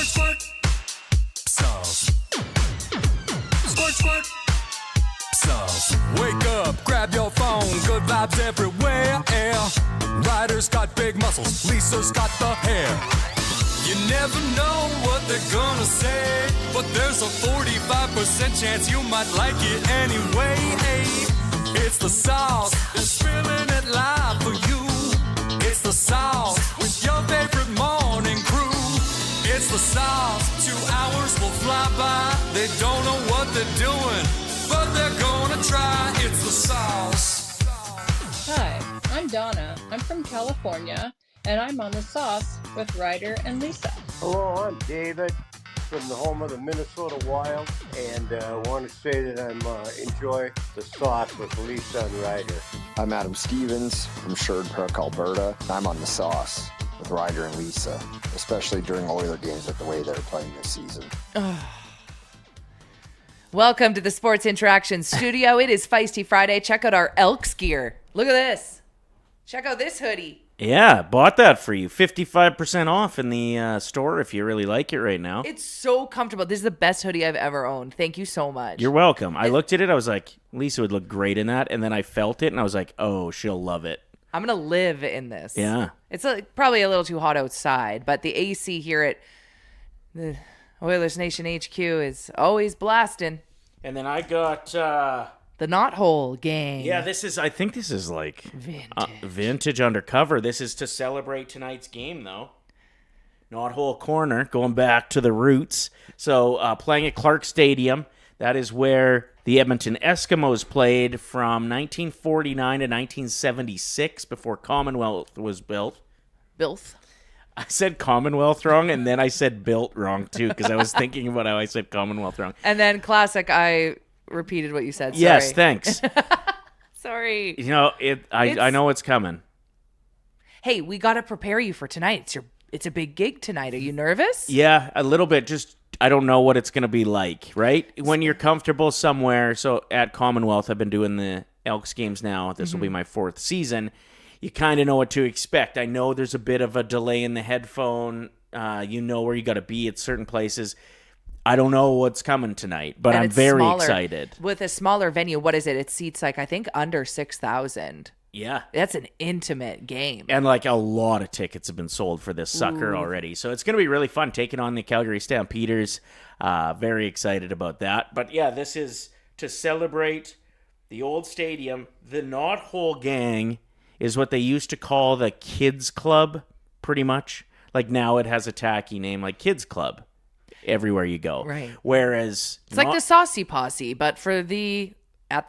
squirt, sauce. Squirt, squirt, sauce. Wake up, grab your phone, good vibes everywhere. Ryder's got big muscles, Lisa's got the hair. You never know what they're gonna say, but there's a 45% chance you might like it anyway. It's the sauce, they're spilling it live for you. It's the sauce with your favorite morning crew. It's the sauce, 2 hours will fly by. They don't know what they're doing, but they're gonna try. It's the sauce. Hi, I'm Donna. I'm from California, and I'm on the sauce with Ryder and Lisa. Hello, I'm David from the home of the Minnesota Wild, and I want to say that I'm enjoy the sauce with Lisa and Ryder. I'm Adam Stevens from Sherwood Park, Alberta. I'm on the sauce with Ryder and Lisa, especially during Oiler games like the way they're playing this season. Welcome to the Sports Interaction Studio. It is Feisty Friday. Check out our Elks gear. Look at this. Check out this hoodie. Yeah, bought that for you. 55% off in the store if you really like it right now. It's so comfortable. This is the best hoodie I've ever owned. Thank you so much. You're welcome. I looked at it. I was like, Lisa would look great in that. And then I felt it, and I was like, oh, she'll love it. I'm going to live in this. Yeah. It's probably a little too hot outside, but the AC here at the Oilers Nation HQ is always blasting. And then I got... The Knothole gang. Yeah, I think this is like vintage undercover. This is to celebrate tonight's game, though. Knothole Corner, going back to the roots. So playing at Clark Stadium, that is where the Edmonton Eskimos played from 1949 to 1976 before Commonwealth was built. Built. I said Commonwealth wrong, and then I said built wrong, too, because I was thinking about how I said Commonwealth wrong. And then classic, I repeated what you said. Sorry. Yes, thanks. Sorry. You know, I know it's coming. Hey, we got to prepare you for tonight. It's a big gig tonight. Are you nervous? Yeah, a little bit. Just I don't know what it's going to be like, right? When you're comfortable somewhere. So at Commonwealth, I've been doing the Elks games now. This will be my 4th season. You kind of know what to expect. I know there's a bit of a delay in the headphone. You know where you got to be at certain places. I don't know what's coming tonight, but I'm very excited. With a smaller venue, what is it? It seats like, I think, under 6,000. Yeah. That's an intimate game. And like a lot of tickets have been sold for this sucker already. So it's going to be really fun taking on the Calgary Stampeders. Very excited about that. But yeah, this is to celebrate the old stadium. The Knothole gang is what they used to call the Kids Club, pretty much. Like now it has a tacky name like Kids Club. Everywhere you go. Right. Whereas... It's like the Saucy Posse, but for at the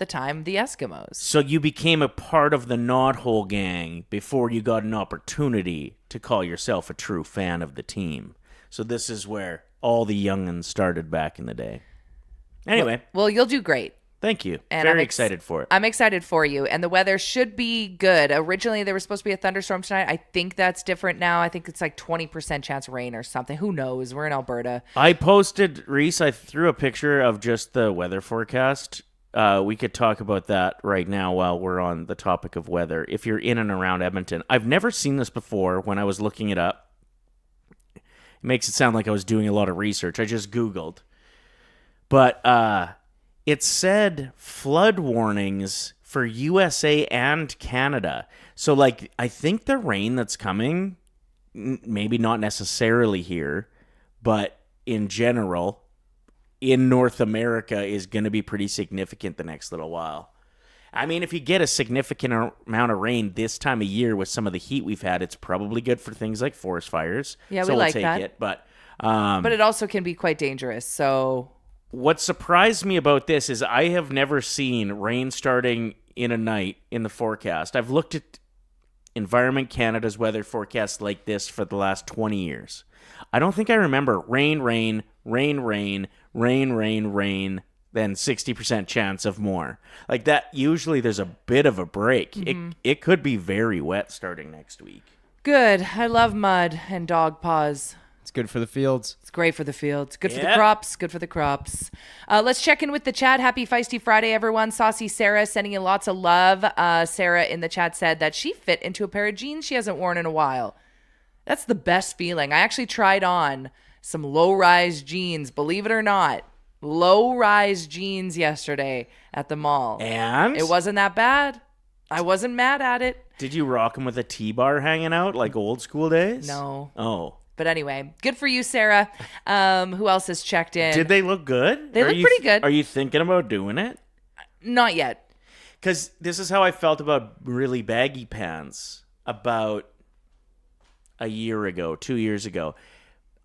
time, the Eskimos. So you became a part of the Knothole gang before you got an opportunity to call yourself a true fan of the team. So this is where all the young'uns started back in the day. Anyway. Well, you'll do great. Thank you. And Very excited for it. I'm excited for you. And the weather should be good. Originally, there was supposed to be a thunderstorm tonight. I think that's different now. I think it's like 20% chance of rain or something. Who knows? We're in Alberta. I posted, Reese, I threw a picture of just the weather forecast. We could talk about that right now while we're on the topic of weather. If you're in and around Edmonton. I've never seen this before when I was looking it up. It makes it sound like I was doing a lot of research. I just Googled. But, it said flood warnings for USA and Canada. So, like, I think the rain that's coming, maybe not necessarily here, but in general, in North America is going to be pretty significant the next little while. I mean, if you get a significant amount of rain this time of year with some of the heat we've had, it's probably good for things like forest fires. Yeah, so we we'll like take that. it. But it also can be quite dangerous, so... What surprised me about this is I have never seen rain starting in a night in the forecast. I've looked at Environment Canada's weather forecast like this for the last 20 years. I don't think I remember rain, then 60% chance of more. Like that, usually there's a bit of a break. It could be very wet starting next week. Good. I love mud and dog paws. It's good for the fields. It's great for the fields. Good for the crops. Good for the crops. Let's check in with the chat. Happy Feisty Friday, everyone. Saucy Sarah sending you lots of love. Sarah in the chat said that she fit into a pair of jeans she hasn't worn in a while. That's the best feeling. I actually tried on some low-rise jeans, believe it or not. Low-rise jeans yesterday at the mall. And? It wasn't that bad. I wasn't mad at it. Did you rock them with a T-bar hanging out like old school days? No. Oh. But anyway, good for you, Sarah. Who else has checked in? Did they look good? They look pretty good. Are you thinking about doing it? Not yet. Because this is how I felt about really baggy pants about a year ago, 2 years ago.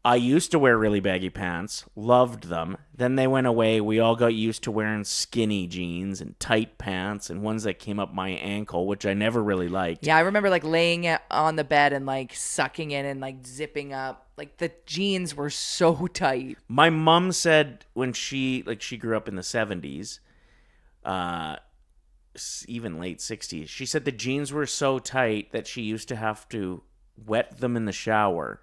I used to wear really baggy pants, loved them. Then they went away. We all got used to wearing skinny jeans and tight pants and ones that came up my ankle, which I never really liked. Yeah, I remember like laying on the bed and like sucking in and like zipping up. Like the jeans were so tight. My mom said when she grew up in the 70s, even late 60s, she said the jeans were so tight that she used to have to wet them in the shower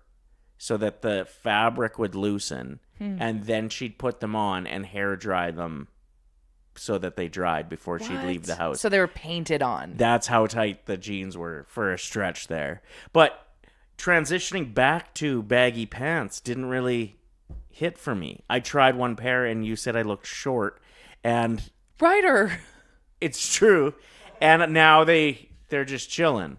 so that the fabric would loosen, and then she'd put them on and hair dry them so that they dried before she'd leave the house. So they were painted on. That's how tight the jeans were for a stretch there. But transitioning back to baggy pants didn't really hit for me. I tried one pair and you said I looked short, and Ryder. it's true. And now they're just chilling.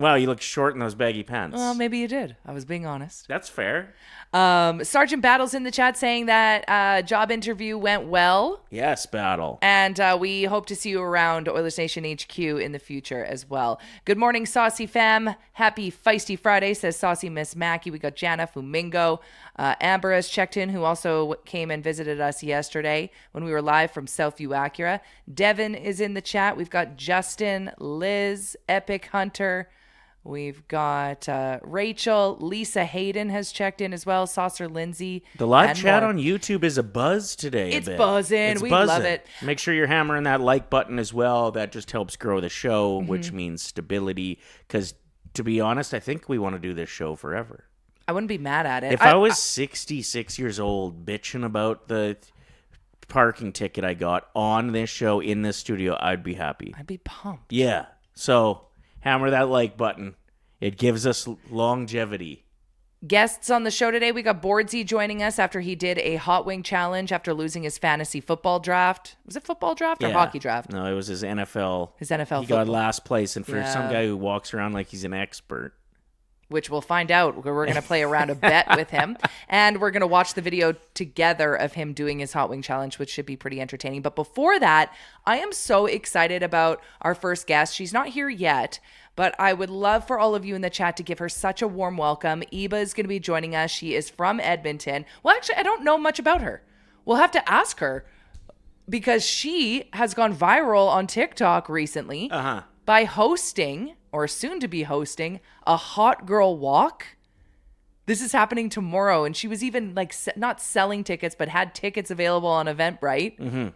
Wow, you look short in those baggy pants. Well, maybe you did. I was being honest. That's fair. Sergeant Battle's in the chat saying that job interview went well. Yes, Battle. And we hope to see you around Oilers Nation HQ in the future as well. Good morning, Saucy fam. Happy Feisty Friday, says Saucy Miss Mackie. We got Jana Fumingo. Amber has checked in, who also came and visited us yesterday when we were live from Southview Acura. Devin is in the chat. We've got Justin, Liz, Epic Hunter. We've got Rachel. Lisa Hayden has checked in as well. Saucer Lindsay. The live and chat more. on YouTube is a buzz today. It's buzzing. We love it. Make sure you're hammering that like button as well. That just helps grow the show, which means stability. Because to be honest, I think we want to do this show forever. I wouldn't be mad at it. If I was 66 years old bitching about the parking ticket I got on this show in this studio, I'd be happy. I'd be pumped. Yeah. So hammer that like button. It gives us longevity. Guests on the show today, we got Bordzy joining us after he did a hot wing challenge after losing his fantasy football draft. Was it football draft or hockey draft? No, it was his NFL. His NFL He football. got last place, and for Yeah. some guy who walks around like he's an expert. Which we'll find out. We're going to play around a bet with him. And we're going to watch the video together of him doing his hot wing challenge, which should be pretty entertaining. But before that, I am so excited about our first guest. She's not here yet, but I would love for all of you in the chat to give her such a warm welcome. Eva is going to be joining us. She is from Edmonton. Well, actually, I don't know much about her. We'll have to ask her because she has gone viral on TikTok recently by hosting, or soon to be hosting, a hot girl walk. This is happening tomorrow, and she was even like not selling tickets, but had tickets available on Eventbrite.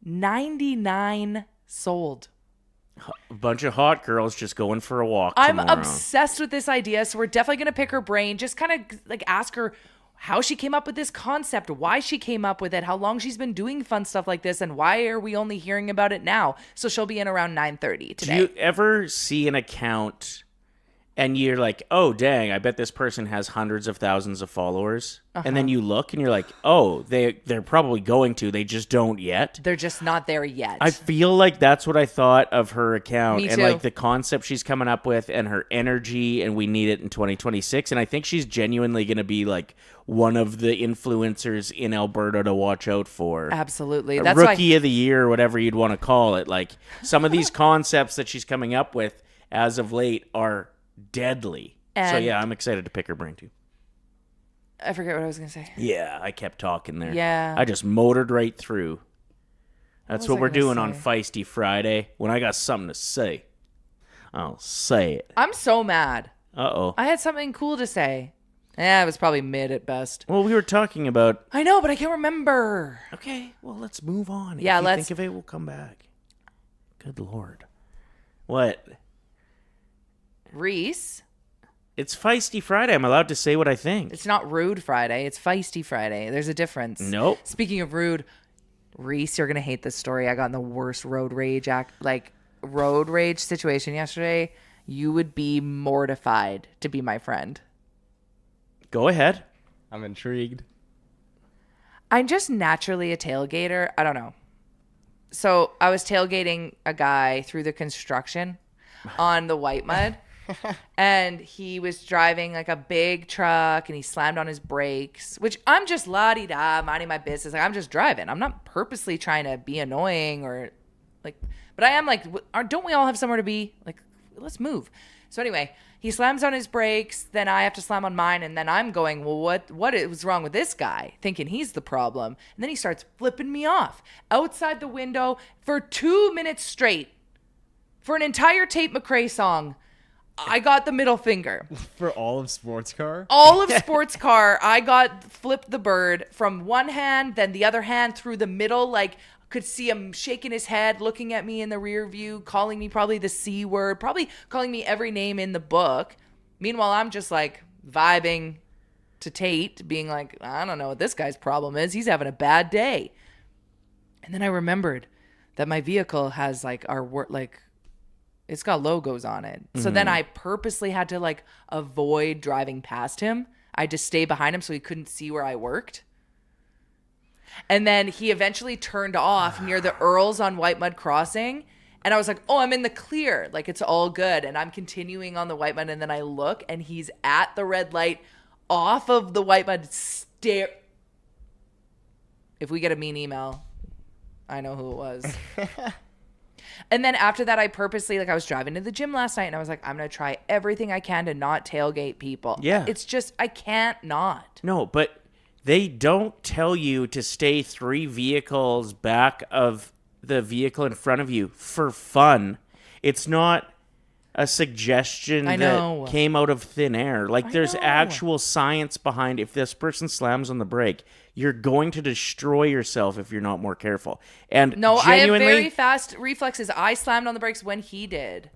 99 sold. A bunch of hot girls just going for a walk I'm tomorrow. obsessed with this idea, so we're definitely going to pick her brain, just kind of like ask her how she came up with this concept, why she came up with it, how long she's been doing fun stuff like this, and why are we only hearing about it now. So she'll be in around 9:30 today. Do you ever see an account and you're like, oh, dang, I bet this person has hundreds of thousands of followers. And then you look and you're like, oh, they're probably going to. They just don't yet. They're just not there yet. I feel like that's what I thought of her account. Me and too. like the concept she's coming up with and her energy, and we need it in 2026. And I think she's genuinely going to be like one of the influencers in Alberta to watch out for. Absolutely. A That's rookie of the year, or whatever you'd want to call it. Like some of these concepts that she's coming up with as of late are deadly. So And- yeah, I'm excited to pick her brain too. I forget what I was going to say. Yeah, I kept talking there. Yeah. I just motored right through. That's was what I we're gonna doing on say? Feisty Friday. When I got something to say, I'll say it. I'm so mad. Uh-oh. I had something cool to say. It was probably mid at best. Well, we were talking about... I know, but I can't remember. Okay, well, let's move on. Yeah, if you let's- think of it, we'll come back. Good Lord. What? Reese, It's Feisty Friday. I'm allowed to say what I think. it's not Rude Friday. It's Feisty Friday. There's a difference. Nope. Speaking of rude, Reese, you're going to hate this story. I got in the worst road rage situation yesterday. You would be mortified to be my friend. Go ahead. I'm intrigued. I'm just naturally a tailgater. I don't know. So I was tailgating a guy through the construction on the white mud. And he was driving like a big truck and he slammed on his brakes, which I'm just la-di-da, minding my business. Like, I'm just driving. I'm not purposely trying to be annoying or like, but I am like, don't we all have somewhere to be? Like, let's move. So anyway, he slams on his brakes. Then I have to slam on mine. And then I'm going, well, what is wrong with this guy? Thinking he's the problem. And then he starts flipping me off outside the window for 2 minutes straight for an entire Tate McRae song. I got the middle finger. For all of sports car? All of sports car. I got flipped the bird from one hand, then the other hand through the middle. Like, could see him shaking his head, looking at me in the rear view, calling me probably the C word, probably calling me every name in the book. Meanwhile, I'm just like vibing to Tate, being like, I don't know what this guy's problem is. He's having a bad day. And then I remembered that my vehicle has like it's got logos on it. So then I purposely had to like avoid driving past him. I just stay behind him so he couldn't see where I worked. And then he eventually turned off near the Earls on White Mud Crossing. And I was like, oh, I'm in the clear. Like, it's all good. And I'm continuing on the White Mud. And then I look and he's at the red light off of the White Mud stare. If we get a mean email, I know who it was. And then after that, I purposely, like, I was driving to the gym last night and I was like, I'm going to try everything I can to not tailgate people. Yeah. It's just, I can't not. No, but they don't tell you to stay 3 vehicles back of the vehicle in front of you for fun. It's not a suggestion that came out of thin air. Like, there's actual science behind if this person slams on the brake, you're going to destroy yourself if you're not more careful. And no, genuinely, I have very fast reflexes. I slammed on the brakes when he did.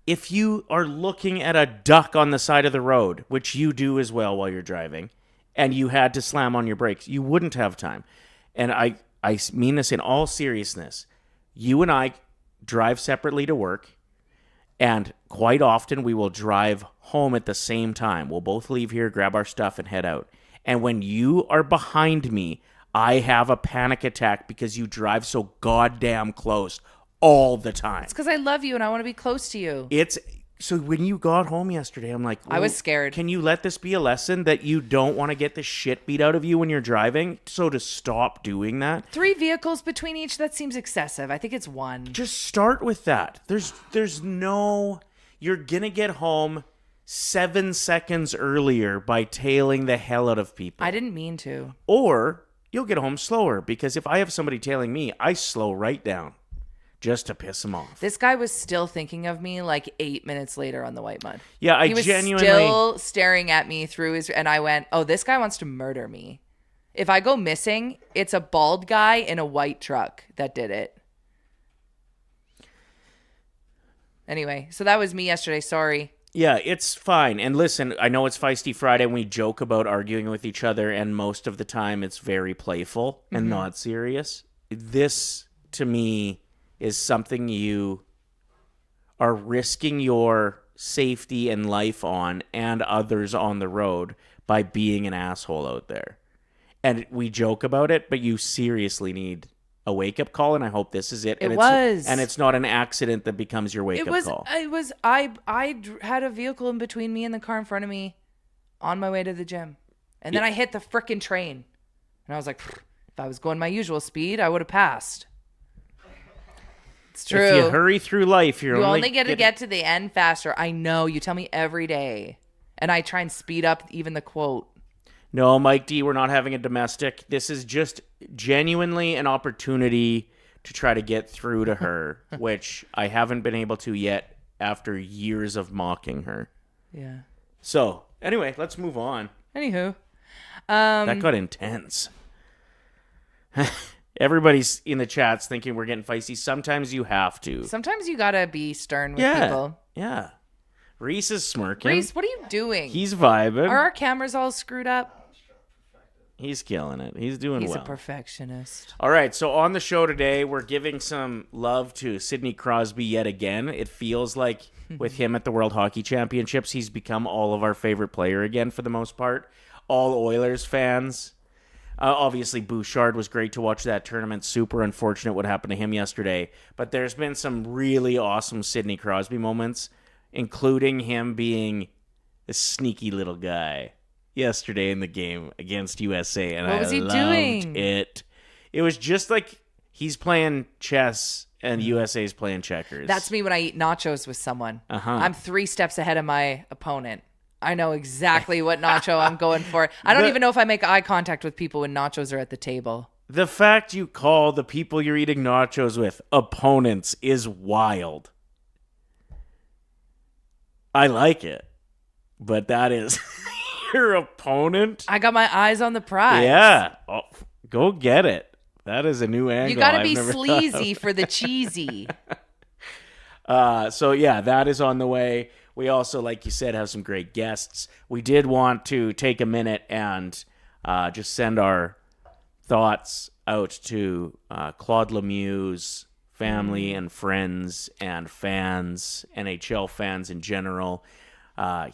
If you are looking at a duck on the side of the road, which you do as well while you're driving, and you had to slam on your brakes, you wouldn't have time. And I mean this in all seriousness. You and I drive separately to work, and quite often we will drive home at the same time. We'll both leave here, grab our stuff, and head out. And when you are behind me, I have a panic attack because you drive so goddamn close all the time. It's because I love you and I want to be close to you. So when you got home yesterday, I'm like, I was scared. Can you let this be a lesson that you don't want to get the shit beat out of you when you're driving? So to stop doing that. 3 vehicles between each, that seems excessive. I think it's 1. Just start with that. There's no, you're going to get home 7 seconds earlier by tailing the hell out of people. I didn't mean to. Or you'll get home slower because if I have somebody tailing me, I slow right down. Just to piss him off. This guy was still thinking of me like 8 minutes later on the White Mud. Yeah, he was still staring at me through his, and I went, oh, this guy wants to murder me. If I go missing, it's a bald guy in a white truck that did it. Anyway, so that was me yesterday. Sorry. Yeah, it's fine. And listen, I know it's Feisty Friday and we joke about arguing with each other, and most of the time it's very playful and not serious. This, to me, is something you are risking your safety and life on and others on the road by being an asshole out there. And we joke about it, but you seriously need a wake-up call, and I hope this is it. And it's not an accident that becomes your wake-up call. I had a vehicle in between me and the car in front of me on my way to the gym. And then I hit the frickin' train. And I was like, if I was going my usual speed, I would have passed. It's true. If you hurry through life, you only get to get to the end faster. I know. You tell me every day. And I try and speed up even the quote. No, Mike D, we're not having a domestic. This is just genuinely an opportunity to try to get through to her, which I haven't been able to yet after years of mocking her. Yeah. So, anyway, let's move on. Anywho. That got intense. Everybody's in the chats thinking we're getting feisty. Sometimes you have to. Sometimes you gotta be stern with people. Yeah. Reese is smirking. Reese, what are you doing? He's vibing. Are our cameras all screwed up? He's killing it. He's doing He's well. a perfectionist. All right, so on the show today, we're giving some love to Sidney Crosby yet again. It feels like with him at the World Hockey Championships, he's become all of our favorite player again for the most part. All Oilers fans. Obviously, Bouchard was great to watch that tournament. Super unfortunate what happened to him yesterday. But there's been some really awesome Sidney Crosby moments, including him being a sneaky little guy yesterday in the game against USA, and What was he loved doing? it. It was just like he's playing chess and USA's playing checkers. That's me when I eat nachos with someone. Uh-huh. I'm 3 steps ahead of my opponent. I know exactly what nacho I'm going for. I don't even know if I make eye contact with people when nachos are at the table. The fact you call the people you're eating nachos with opponents is wild. I like it, but that is your opponent? I got my eyes on the prize. Yeah. Oh, go get it. That is a new angle. You got to I've be never thought sleazy of. for the cheesy. So yeah, that is on the way. We also, like you said, have some great guests. We did want to take a minute and just send our thoughts out to Claude Lemieux's family and friends and fans, NHL fans in general.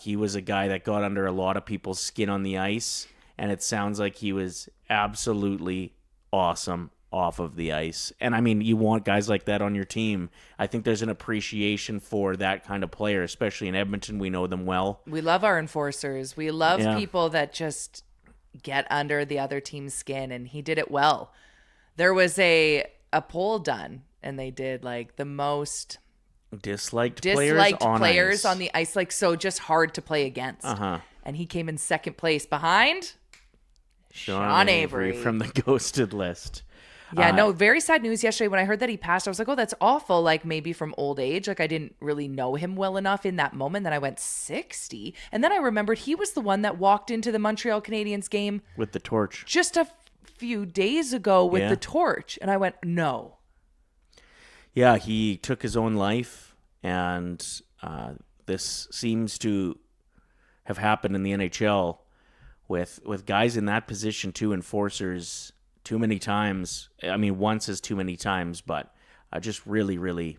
He was a guy that got under a lot of people's skin on the ice, and it sounds like he was absolutely awesome off of the ice. And I mean, you want guys like that on your team. I think there's an appreciation for that kind of player, especially in Edmonton. We know them well. We love our enforcers. We love Yeah. people that just get under the other team's skin, and he did it well. There was a poll done, and they did like the most Disliked disliked players on the ice, like so just hard to play against. Uh-huh. And he came in second place behind Sean Avery. from the ghosted list. Yeah, no, very sad news yesterday when I heard that he passed. I was like, oh, that's awful. Like maybe from old age. Like I didn't really know him well enough in that moment. Then I went 60. And then I remembered he was the one that walked into the Montreal Canadiens game With the torch. just a few days ago with Yeah. the torch. And I went, no. Yeah, he took his own life, and this seems to have happened in the NHL with guys in that position, too, enforcers, too many times. I mean, once is too many times, but just really, really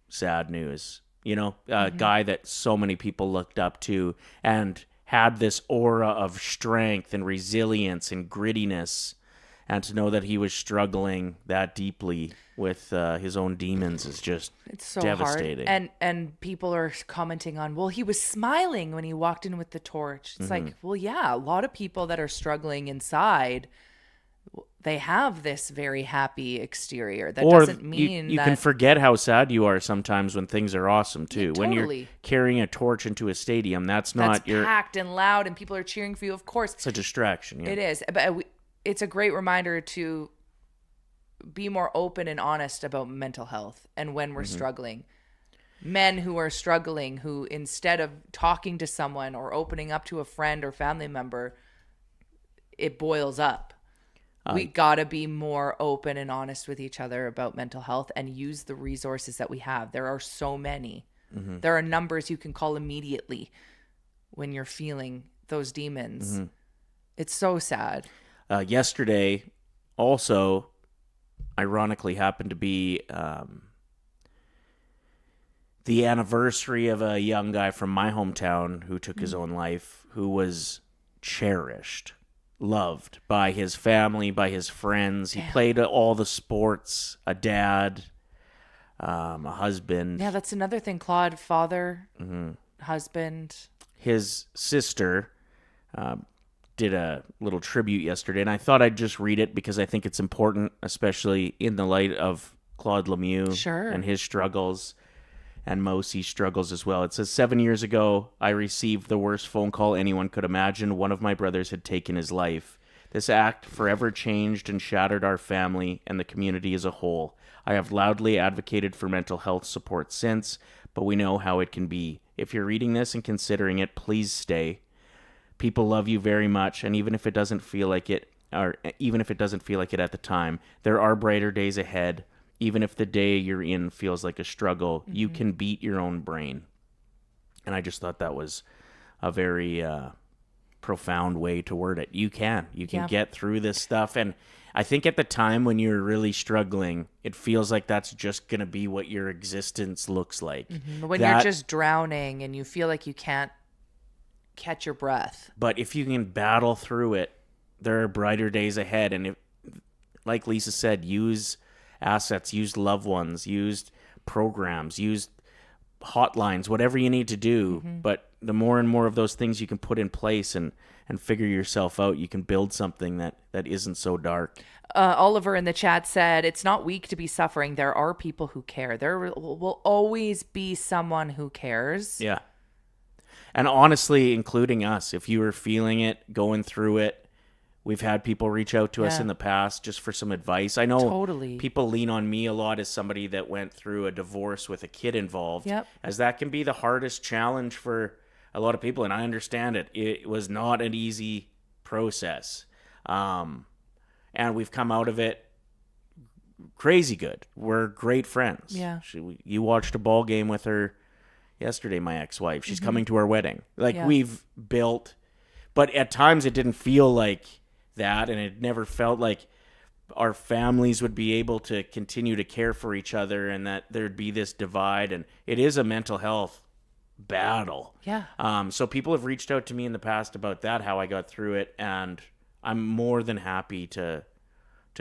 sad news. You know, a guy that so many people looked up to and had this aura of strength and resilience and grittiness, and to know that he was struggling that deeply with his own demons is just It's so devastating. hard. And people are commenting on, well, he was smiling when he walked in with the torch. It's like, well, yeah, a lot of people that are struggling inside, they have this very happy exterior. That Or doesn't mean you that can forget how sad you are sometimes when things are awesome too. Yeah, When you're totally. carrying a torch into a stadium, that's that's not your. packed and loud and people are cheering for you. Of course, It's a distraction. Yeah. it is. But it's a great reminder to be more open and honest about mental health and when we're struggling. Men who are struggling, who instead of talking to someone or opening up to a friend or family member, it boils up. We gotta be more open and honest with each other about mental health and use the resources that we have. There are so many. There are numbers you can call immediately when you're feeling those demons. It's so sad. Yesterday, also, ironically, happened to be the anniversary of a young guy from my hometown who took his own life, who was cherished, loved by his family, by his friends. He played all the sports, a dad, a husband. Yeah, that's another thing. Claude, father, husband. His sister did a little tribute yesterday, and I thought I'd just read it because I think it's important, especially in the light of Claude Lemieux Sure. and his struggles, and Mosie's struggles as well. It says, 7 years ago, I received the worst phone call anyone could imagine. One of my brothers had taken his life. This act forever changed and shattered our family and the community as a whole. I have loudly advocated for mental health support since, but we know how it can be. If you're reading this and considering it, please stay. People love you very much, and even if it doesn't feel like it, or even if it doesn't feel like it at the time, there are brighter days ahead. Even if the day you're in feels like a struggle, you can beat your own brain. And I just thought that was a very profound way to word it. You can Yeah. get through this stuff. And I think at the time when you're really struggling, it feels like that's just going to be what your existence looks like. When you're just drowning and you feel like you can't catch your breath. But if you can battle through it, there are brighter days ahead. And if, like Lisa said, use assets, use loved ones, use programs, use hotlines, whatever you need to do. But the more and more of those things you can put in place and figure yourself out, you can build something that isn't so dark. Oliver in the chat said, it's not weak to be suffering. There are people who care. There will always be someone who cares. Yeah. And honestly, including us, if you were feeling it, going through it, we've had people reach out to us Yeah. in the past just for some advice. I know Totally. people lean on me a lot as somebody that went through a divorce with a kid involved, Yep. as that can be the hardest challenge for a lot of people, and I understand it. It was not an easy process. And we've come out of it crazy good. We're great friends. Yeah. You watched a ball game with her yesterday, my ex-wife. She's coming to our wedding. Yeah. We've built, but at times it didn't feel like that, and it never felt like our families would be able to continue to care for each other, and that there'd be this divide. And it is a mental health battle. Yeah. So people have reached out to me in the past about that, how I got through it, and I'm more than happy to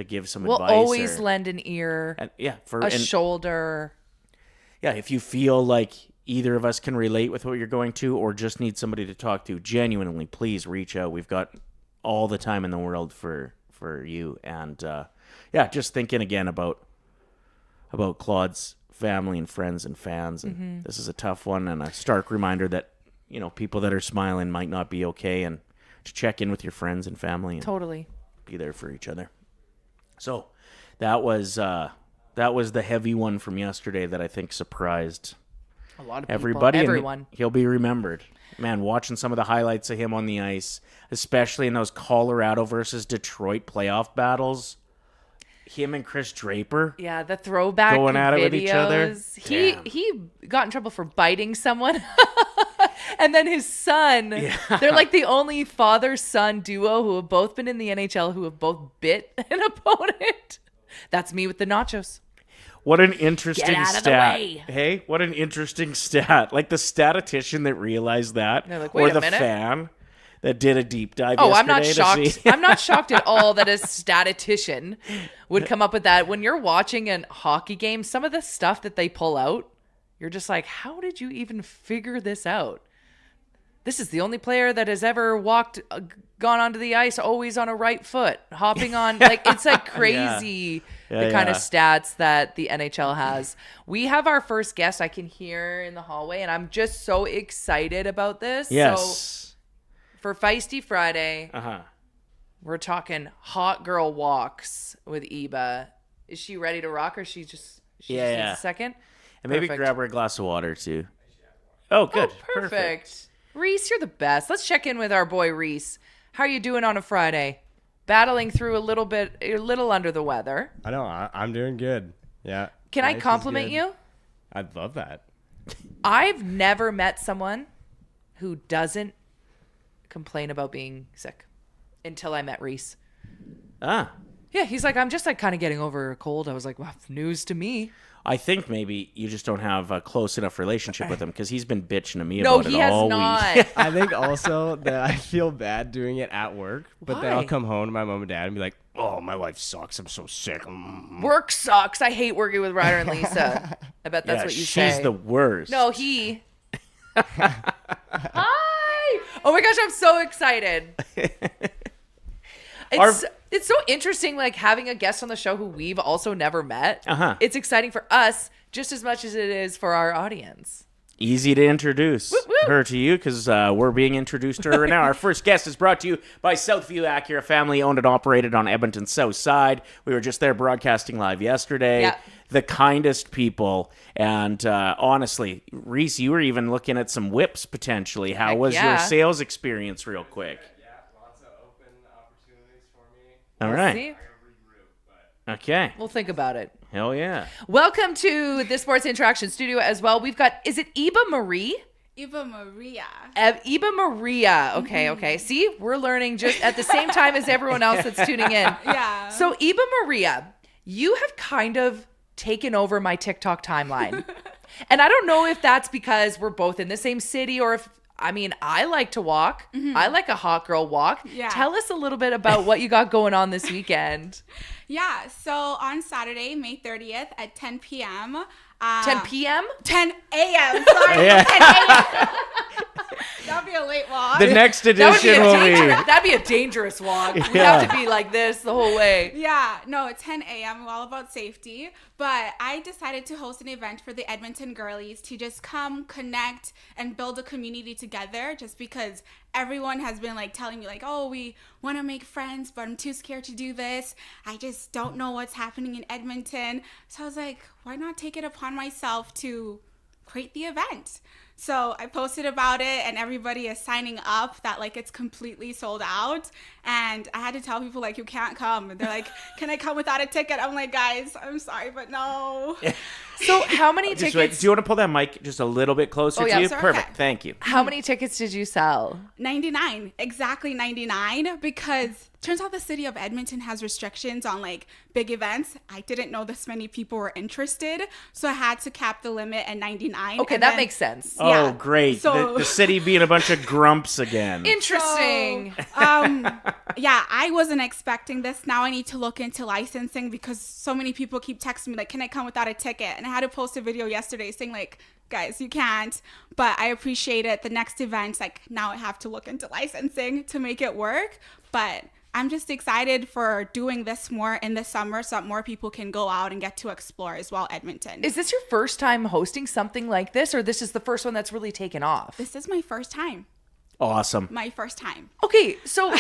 give some We'll advice. always lend an ear, And shoulder. yeah, if you feel like either of us can relate with what you're going to, or just need somebody to talk to, genuinely, please reach out. We've got all the time in the world for you. And just thinking again about Claude's family and friends and fans, and this is a tough one, and a stark reminder that people that are smiling might not be okay, and to check in with your friends and family and Totally. be there for each other. So that was the heavy one from yesterday that I think surprised A lot of people. everybody. and Everyone. he'll be remembered. Man, watching some of the highlights of him on the ice, especially in those Colorado versus Detroit playoff battles, him and Chris Draper. Yeah, the throwback Going at it videos. with each other. Damn. He got in trouble for biting someone. And then his son, they're like the only father-son duo who have both been in the NHL, who have both bit an opponent. That's me with the nachos. What an interesting Get out of the stat. way. Hey, what an interesting stat. Like the statistician that realized that, They're like, or wait a the minute. fan that did a deep dive Oh, I'm not yesterday to shocked. see. I'm not shocked at all that a statistician would come up with that. When you're watching a hockey game, some of the stuff that they pull out, you're just like, how did you even figure this out? This is the only player that has ever gone onto the ice always on a right foot, hopping on. Like, it's like crazy, the kind of stats that the NHL has. We have our first guest I can hear in the hallway, and I'm just so excited about this. Yes. So for Feisty Friday, we're talking Hot Girl Walks with Eba. Is she ready to rock, or she just needs a second? And maybe Perfect. grab her a glass of water, too. Oh, good. Oh, perfect. Reese, you're the best. Let's check in with our boy Reese. How are you doing on a Friday? Battling through a little under the weather. I know. I'm doing good. Yeah. Can I Life is compliment good. you? I'd love that. I've never met someone who doesn't complain about being sick until I met Reese. Ah. Yeah, he's like, I'm just like kind of getting over a cold. I was like, well, news to me. I think maybe you just don't have a close enough relationship with him, because he's been bitching to me No, about he it has all not. week. I think also that I feel bad doing it at work, but then Why? I'll come home to my mom and dad and be like, "Oh, my life sucks. I'm so sick." Work sucks. I hate working with Ryder and Lisa. I bet that's Yeah, what you she's say. the worst. No, he. Hi! Oh my gosh, I'm so excited. It's so interesting, like having a guest on the show who we've also never met. It's exciting for us just as much as it is for our audience. Easy to introduce her to you, because we're being introduced to her right now. Our first guest is brought to you by Southview Acura, family owned and operated on Edmonton's south side. We were just there broadcasting live yesterday. Yeah. The kindest people. And honestly, Reese, you were even looking at some whips potentially. How Heck was your yeah. sales experience real quick? Yeah, lots of open opportunities for me. All We'll right. see. Okay. We'll think about it. Hell yeah. Welcome to the Sports Interaction Studio as well. We've got, is it Eba Marie? Eva Maria. Eva Maria. Okay, okay. See, we're learning just at the same time as everyone else that's tuning in. Yeah. So Eva Maria, you have kind of taken over my TikTok timeline. And I don't know if that's because we're both in the same city or if, I mean, I like to walk. I like a hot girl walk. Yeah. Tell us a little bit about what you got going on this weekend. Yeah, so on Saturday, May 30th at 10 p.m. 10 p.m.? 10 a.m. Sorry, Yeah. 10 a.m. That'd be a late walk. The next edition will be. That'd be a dangerous walk. We'd have to be like this the whole way. Yeah, no, it's 10 a.m. We're all about safety. But I decided to host an event for the Edmonton girlies to just come, connect, and build a community together just because everyone has been like telling me like, oh, we want to make friends, but I'm too scared to do this. I just don't know what's happening in Edmonton. So I was like, why not take it upon myself to create the event? So I posted about it and everybody is signing up that like it's completely sold out. And I had to tell people like, you can't come. And they're like, can I come without a ticket? I'm like, guys, I'm sorry, but no. So how many Just tickets? wait. Do you want to pull that mic just a little bit closer to you? sure, Perfect. okay. Thank you. How many tickets did you sell? 99, exactly 99, because turns out the city of Edmonton has restrictions on like big events. I didn't know this many people were interested, so I had to cap the limit at 99. Okay, and that then- makes sense. Yeah. Oh, great. So- The city being a bunch of grumps again. Interesting. Yeah, I wasn't expecting this. Now I need to look into licensing because so many people keep texting me like, can I come without a ticket? And I had to post a video yesterday saying like, guys, you can't. But I appreciate it. The next event, like now I have to look into licensing to make it work. But I'm just excited for doing this more in the summer so that more people can go out and get to explore as well Edmonton. Is this your first time hosting something like this, or this is the first one that's really taken off? This is my first time. Awesome. My first time. Okay, so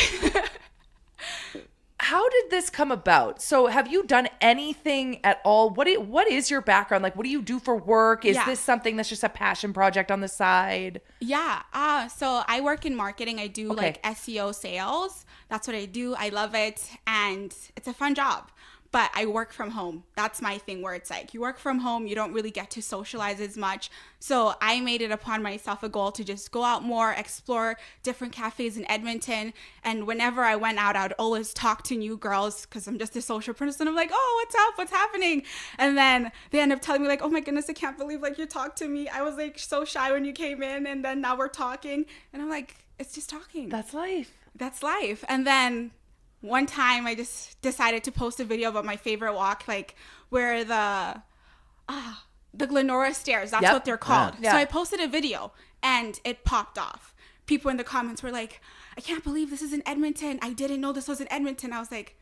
how did this come about? So have you done anything at all? What is your background? Like, what do you do for work? Is Yeah. this something that's just a passion project on the side? Yeah. So I work in marketing. I do Okay. like SEO sales. That's what I do. I love it. And it's a fun job. But I work from home. That's my thing where it's like you work from home, you don't really get to socialize as much. So I made it upon myself a goal to just go out more, explore different cafes in Edmonton. And whenever I went out, I'd always talk to new girls because I'm just a social person. I'm like, oh, what's up? What's happening? And then they end up telling me like, oh my goodness, I can't believe like you talked to me. I was like so shy when you came in and then now we're talking. And I'm like, it's just talking. That's life. That's life. And then one time I just decided to post a video about my favorite walk, like where the Glenora stairs, that's Yep. what they're called. Yeah. So I posted a video and it popped off. People in the comments were like, I can't believe this is in Edmonton. I didn't know this was in Edmonton. I was like,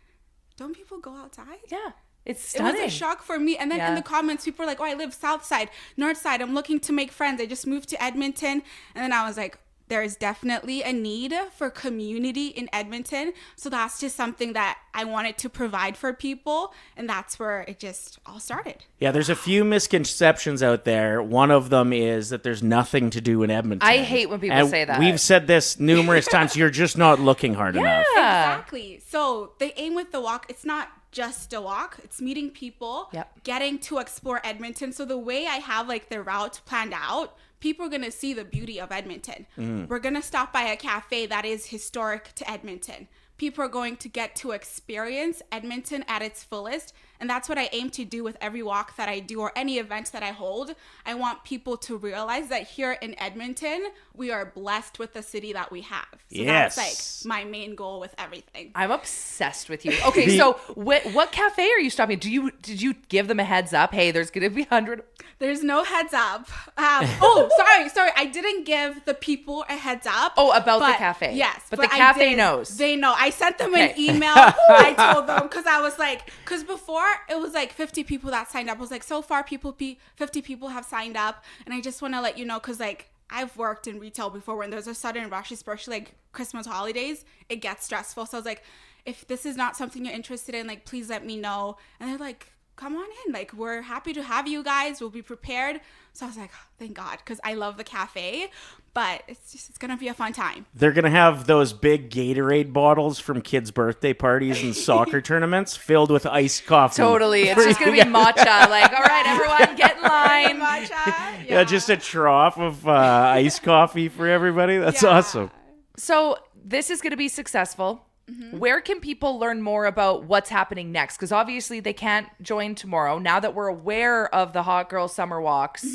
don't people go outside? Yeah. It's It stunning. was a shock for me. And then in Yeah. the comments, people were like, oh, I live south side, north side. I'm looking to make friends. I just moved to Edmonton. And then I was like, there is definitely a need for community in Edmonton. So that's just something that I wanted to provide for people. And that's where it just all started. Yeah, there's a few misconceptions out there. One of them is that there's nothing to do in Edmonton. I hate when people And say that. We've said this numerous times. You're just not looking hard enough. Exactly. So the aim with the walk, it's not just a walk, it's meeting people, Yep. getting to explore Edmonton. So the way I have like the route planned out, people are going to see the beauty of Edmonton. We're going to stop by a cafe that is historic to Edmonton. People are going to get to experience Edmonton at its fullest. And that's what I aim to do with every walk that I do or any event that I hold. I want people to realize that here in Edmonton, we are blessed with the city that we have. So Yes. that's like my main goal with everything. I'm obsessed with you. Okay, so what cafe are you stopping? Did you give them a heads up? Hey, there's gonna be 100. There's no heads up. Sorry. I didn't give the people a heads up. Oh, about the but- cafe. Yes. But the I cafe did. knows. They know. I sent them Okay. an email. I told them because I was like, because before it was like 50 people that signed up. I was like, so far 50 people have signed up. And I just want to let you know because like I've worked in retail before when there's a sudden rush, especially like Christmas holidays, it gets stressful. So I was like, if this is not something you're interested in, like, please let me know. And they're like, come on in. Like, we're happy to have you guys. We'll be prepared. So I was like, oh, thank God, because I love the cafe. But it's going to be a fun time. They're going to have those big Gatorade bottles from kids' birthday parties and soccer tournaments filled with iced coffee. Totally. It's just going to be matcha. Like, all right, everyone, get in line. Matcha. Yeah, just a trough of iced coffee for everybody. That's awesome. So this is going to be successful. Where can people learn more about what's happening next? Because obviously they can't join tomorrow. Now that we're aware of the Hot Girl Summer Walks,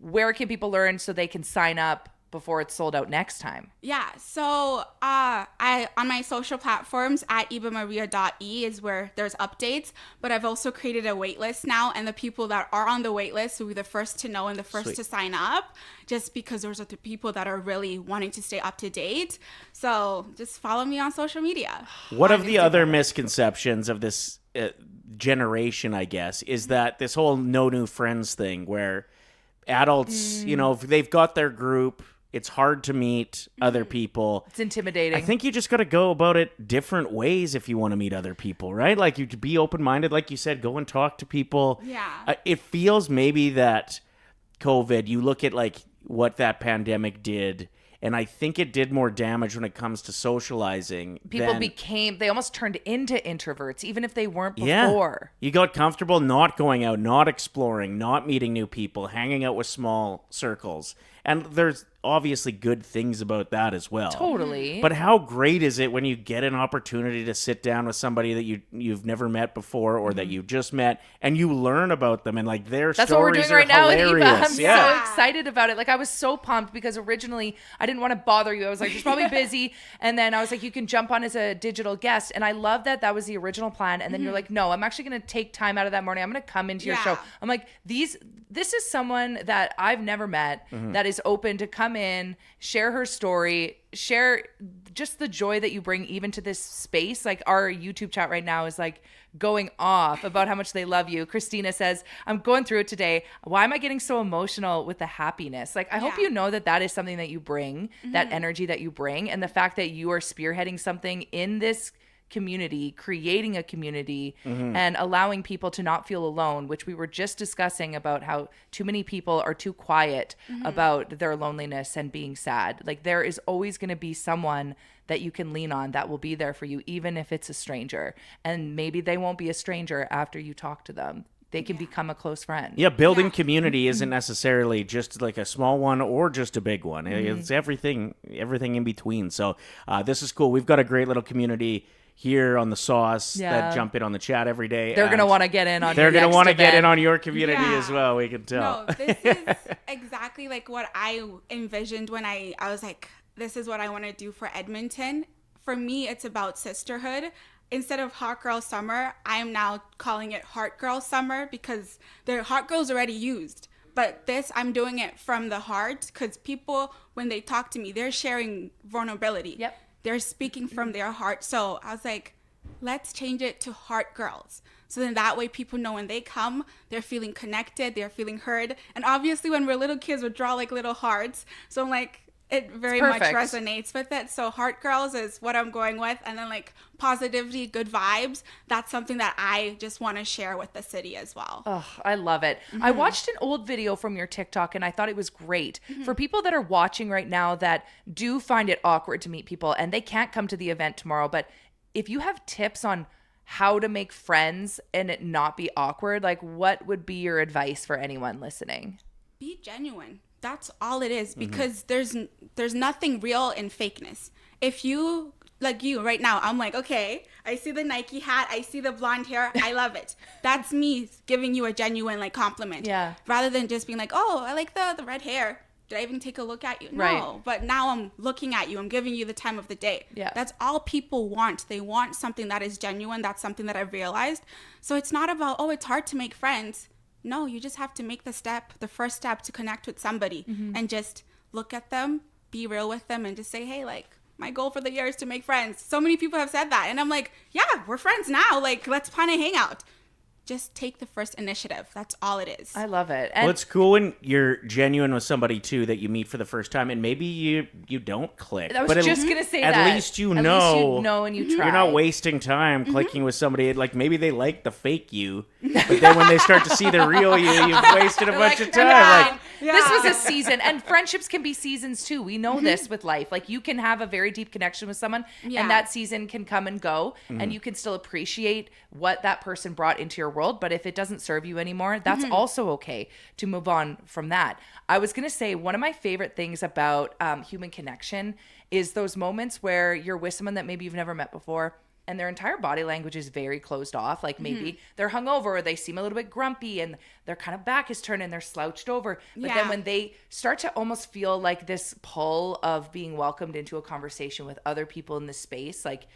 where can people learn so they can sign up before it's sold out next time? Yeah, so I on my social platforms at ibamaria.e is where there's updates, but I've also created a wait list now, and the people that are on the wait list will be the first to know and the first to sign up, just because those are the people that are really wanting to stay up to date. So just follow me on social media. What of the other misconceptions of this generation, I guess, is that this whole no new friends thing where adults, you know, if they've got their group, it's hard to meet other people. It's intimidating. I think you just got to go about it different ways if you want to meet other people, right? Like, you be open-minded, like you said, go and talk to people. Yeah. It feels maybe that COVID, you look at like what that pandemic did, and I think it did more damage when it comes to socializing. People they almost turned into introverts, even if they weren't before. Yeah. You got comfortable not going out, not exploring, not meeting new people, hanging out with small circles. And there's obviously good things about that as well. Totally. But how great is it when you get an opportunity to sit down with somebody that you've never met before or that you just met, and you learn about them, and like their That's stories what we're doing are right now with hilarious. Eva. I'm so Yeah. excited about it. Like, I was so pumped because originally I didn't want to bother you. I was like, she's probably busy. And then I was like, you can jump on as a digital guest. And I love that that was the original plan. And then you're like, no, I'm actually going to take time out of that morning. I'm going to come into your show. I'm like, this is someone that I've never met that is open to come in, share her story, share just the joy that you bring even to this space. Like, our YouTube chat right now is like going off about how much they love you. Christina says, I'm going through it today. Why am I getting so emotional with the happiness? Like, I hope you know that that is something that you bring, that energy that you bring, and the fact that you are spearheading something in this community, creating a community, and allowing people to not feel alone, which we were just discussing about how too many people are too quiet about their loneliness and being sad. Like, there is always going to be someone that you can lean on that will be there for you, even if it's a stranger. And maybe they won't be a stranger after you talk to them. They can become a close friend. Yeah, building community isn't necessarily just like a small one or just a big one. It's everything in between. So this is cool. We've got a great little community here on the Sauce that jump in on the chat every day. They're going to want to get in on They're going to want to get in on your community as well, we can tell. No, this is exactly like what I envisioned when I was like, this is what I want to do for Edmonton. For me, it's about sisterhood. Instead of Hot Girl Summer, I am now calling it Heart Girl Summer, because the Hot Girl's already used. But this, I'm doing it from the heart, because people, when they talk to me, they're sharing vulnerability. Yep. They're speaking from their heart. So I was like, let's change it to Heart Girls. So then that way people know when they come, they're feeling connected, they're feeling heard. And obviously when we're little kids, we draw like little hearts. So I'm like, it very much resonates with it. So Heart Girls is what I'm going with. And then like positivity, good vibes. That's something that I just want to share with the city as well. Oh, I love it. I watched an old video from your TikTok and I thought it was great. For people that are watching right now that do find it awkward to meet people and they can't come to the event tomorrow, but if you have tips on how to make friends and it not be awkward, like what would be your advice for anyone listening? Be genuine. That's all it is, because there's nothing real in fakeness. If you, like you right now, I'm like, okay, I see the Nike hat, I see the blonde hair, I love it. That's me giving you a genuine like compliment. Yeah. Rather than just being like, oh, I like the red hair. Did I even take a look at you? Right. No, but now I'm looking at you. I'm giving you the time of the day. Yeah. That's all people want. They want something that is genuine. That's something that I've realized. So it's not about, oh, it's hard to make friends. No, you just have to make the first step to connect with somebody and just look at them, be real with them, and just say, hey, like, my goal for the year is to make friends. So many people have said that. And I'm like, yeah, we're friends now. Like, let's plan a hangout. just take the first initiative. That's all it is. I love it. And Well, it's cool when you're genuine with somebody too that you meet for the first time, and maybe you don't click. I was but just going to say at that. least you At know. least you know and you try. You're not wasting time clicking with somebody. Like maybe they like the fake you, but then when they start to see the real you, you've wasted a bunch of time. Like, This was a season, and friendships can be seasons too. We know this with life. Like you can have a very deep connection with someone, and that season can come and go, and you can still appreciate what that person brought into your world. But if it doesn't serve you anymore, that's also okay to move on from that. I was going to say one of my favorite things about human connection is those moments where you're with someone that maybe you've never met before, and their entire body language is very closed off. Like maybe they're hungover, or they seem a little bit grumpy, and their kind of back is turned and they're slouched over. But then when they start to almost feel like this pull of being welcomed into a conversation with other people in the space, like,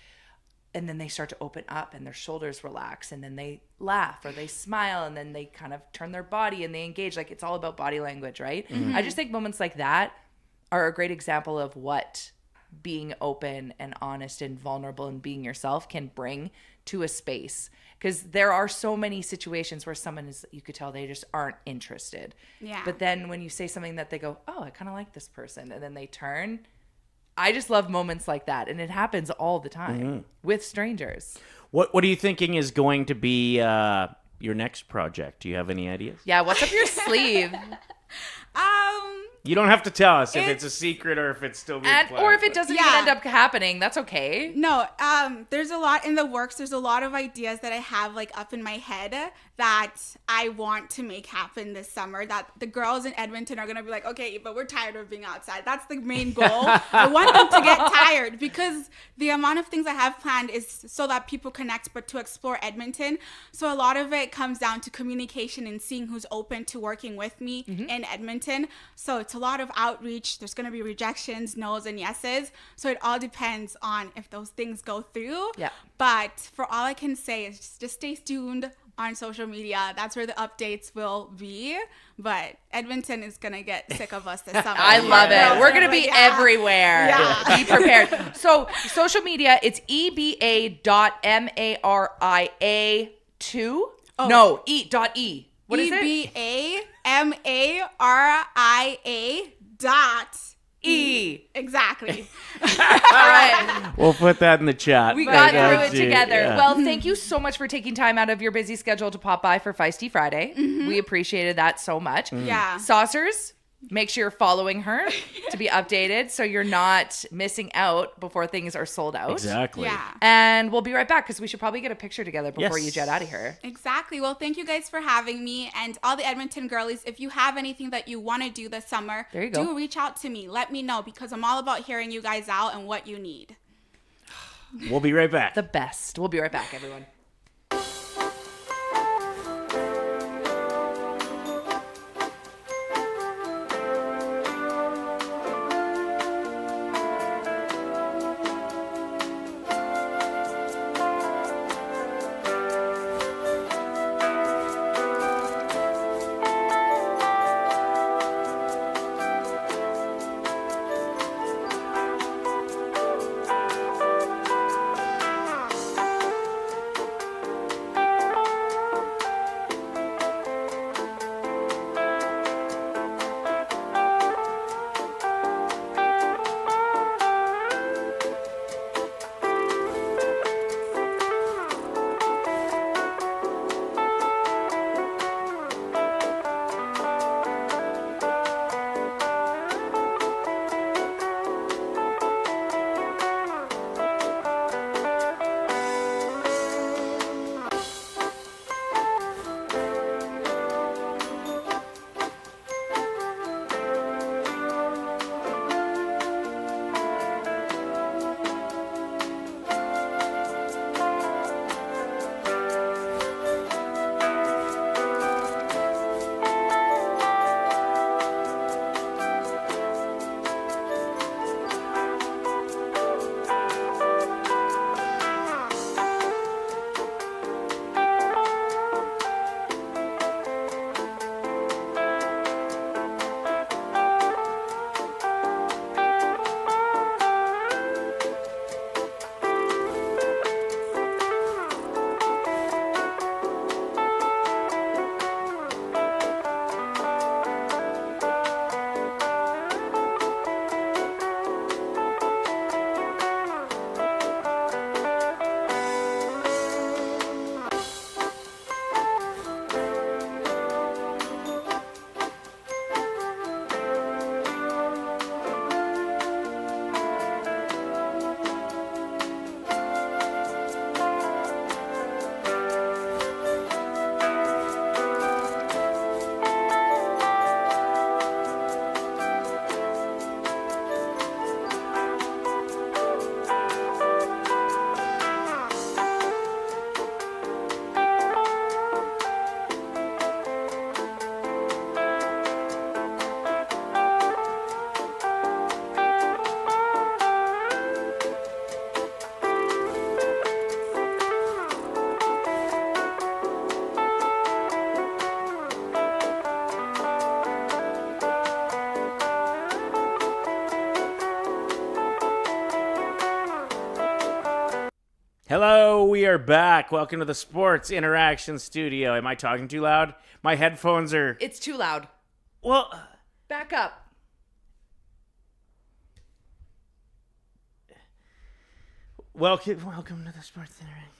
and then they start to open up and their shoulders relax, and then they laugh or they smile, and then they kind of turn their body and they engage. Like it's all about body language, right? I just think moments like that are a great example of what being open and honest and vulnerable and being yourself can bring to a space. Because there are so many situations where someone is, you could tell they just aren't interested. Yeah. But then when you say something that they go, oh, I kind of like this person, and then they turn. I just love moments like that. And it happens all the time with strangers. what are you thinking is going to be your next project? Do you have any ideas? Yeah, what's up your sleeve? You don't have to tell us if it's a secret or if it's still being planned. Or if it doesn't even end up happening, that's okay. No, there's a lot in the works. There's a lot of ideas that I have like up in my head that I want to make happen this summer, that the girls in Edmonton are going to be like, okay, but we're tired of being outside. That's the main goal. I want them to get tired, because the amount of things I have planned is so that people connect, but to explore Edmonton. So a lot of it comes down to communication and seeing who's open to working with me in Edmonton. So it's a lot of outreach. There's going to be rejections, no's, and yeses. So it all depends on if those things go through. Yeah. But for all I can say is just stay tuned on social media. That's where the updates will be. But Edmonton is going to get sick of us this summer. I love it. We're going to be everywhere. Yeah. Be prepared. So social media, it's EBA.MARIA2. No, E.E. What is it? EBAMARIA dot E. Exactly. All right. We'll put that in the chat. We got through it That's together. yeah. Well, thank you so much for taking time out of your busy schedule to pop by for Feisty Friday. We appreciated that so much. Yeah. Saucers, make sure you're following her to be updated so you're not missing out before things are sold out. Exactly. Yeah. And we'll be right back because we should probably get a picture together before Yes. you jet out of here. Exactly. Well, thank you guys for having me, and all the Edmonton girlies. If you have anything that you want to do this summer, There you go. do reach out to me. Let me know, because I'm all about hearing you guys out and what you need. We'll be right back. The best. We'll be right back, everyone. Hello, we are back. Welcome to the Sports Interaction Studio. Am I talking too loud? My headphones are... It's too loud. Well... Back up. Welcome to the Sports Interaction.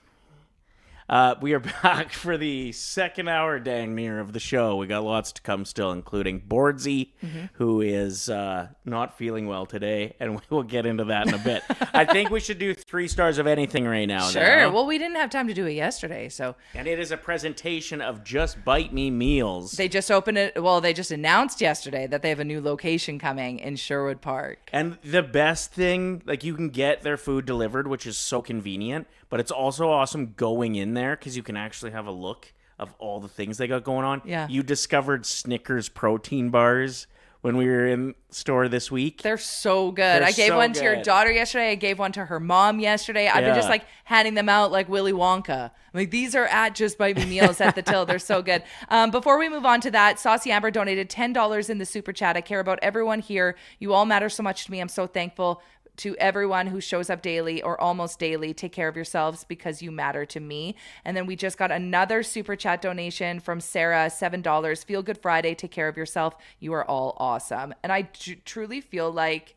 We are back for the second hour, dang near, of the show. We got lots to come still, including Bordzy, who is not feeling well today, and we will get into that in a bit. I think we should do 3 stars of anything right now. Sure. Though. Well, we didn't have time to do it yesterday, so. And it is a presentation of Just Bite Me Meals. They just opened it. Well, they just announced yesterday that they have a new location coming in Sherwood Park. And the best thing, like, you can get their food delivered, which is so convenient, but it's also awesome going in there because you can actually have a look of all the things they got going on. Yeah. You discovered Snickers protein bars when we were in store this week. They're so good. I gave one to your daughter yesterday. I gave one to her mom yesterday. I've been just like handing them out like Willy Wonka. I'm like, these are at Just Bite Me Meals at the till. They're so good. Before we move on to that, Saucy Amber donated $10 in the super chat. I care about everyone here. You all matter so much to me. I'm so thankful to everyone who shows up daily or almost daily. Take care of yourselves because you matter to me. And then we just got another super chat donation from Sarah, $7. Feel Good Friday. Take care of yourself. You are all awesome. And I truly feel like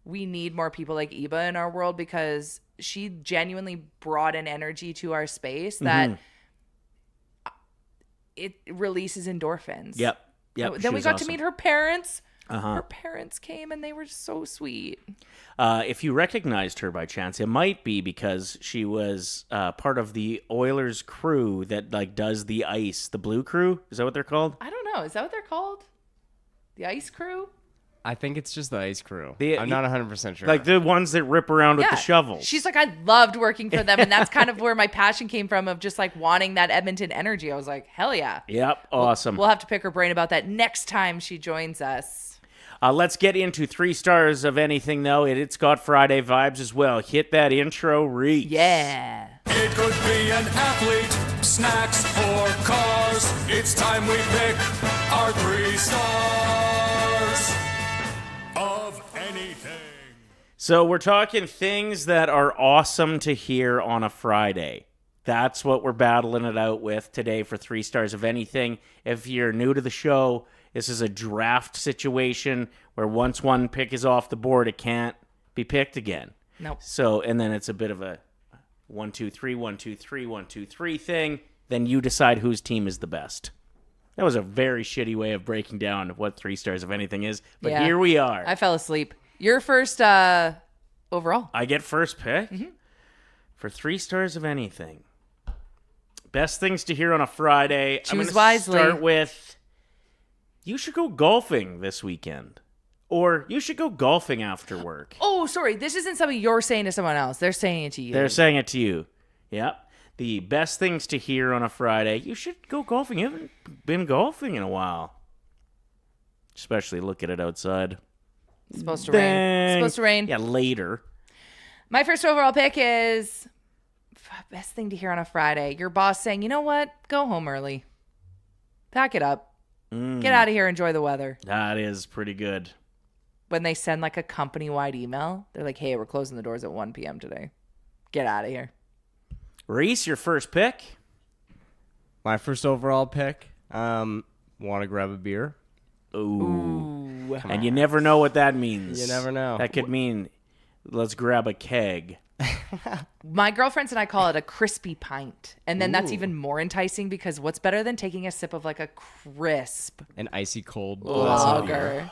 we need more people like Iba in our world because she genuinely brought an energy to our space that it releases endorphins. Yep. Then we got to meet her parents. Uh-huh. Her parents came and they were so sweet. If you recognized her by chance, it might be because she was part of the Oilers crew that like does the ice, the blue crew. Is that what they're called? I don't know. Is that what they're called? The ice crew? I think it's just the ice crew. The- I'm not 100% sure. Like the ones that rip around with the shovels. She's like, I loved working for them. And that's kind of where my passion came from of just like wanting that Edmonton energy. I was like, hell yeah. Yep. Awesome. We'll have to pick her brain about that next time she joins us. Let's get into 3 stars of anything, though. It's got Friday vibes as well. Hit that intro, Reese. Yeah. It could be an athlete, snacks, or cars. It's time we pick our 3 stars of anything. So we're talking things that are awesome to hear on a Friday. That's what we're battling it out with today for 3 stars of anything. If you're new to the show, this is a draft situation where once one pick is off the board, it can't be picked again. Nope. So, and then it's a bit of a 1, 2, 3, 1, 2, 3, 1, 2, 3 thing. Then you decide whose team is the best. That was a very shitty way of breaking down what 3 stars of anything is. But here we are. I fell asleep. You're first overall. I get first pick for 3 stars of anything. Best things to hear on a Friday. Choose I'm gonna wisely. Start with, you should go golfing this weekend. Or you should go golfing after work. Oh, sorry. This isn't something you're saying to someone else. They're saying it to you. They're saying it to you. Yep. The best things to hear on a Friday. You should go golfing. You haven't been golfing in a while. Especially look at it outside. It's supposed to rain. It's supposed to rain. Yeah, later. My first overall pick is best thing to hear on a Friday. Your boss saying, you know what? Go home early. Pack it up. Get out of here. Enjoy the weather. That is pretty good. When they send like a company-wide email, they're like, hey, we're closing the doors at 1 p.m. today. Get out of here. Reese, your first pick? My first overall pick. Want to grab a beer? Ooh. And you never know what that means. You never know. That could mean let's grab a keg. My girlfriends and I call it a crispy pint. And then that's even more enticing because what's better than taking a sip of like a crisp An icy cold lager?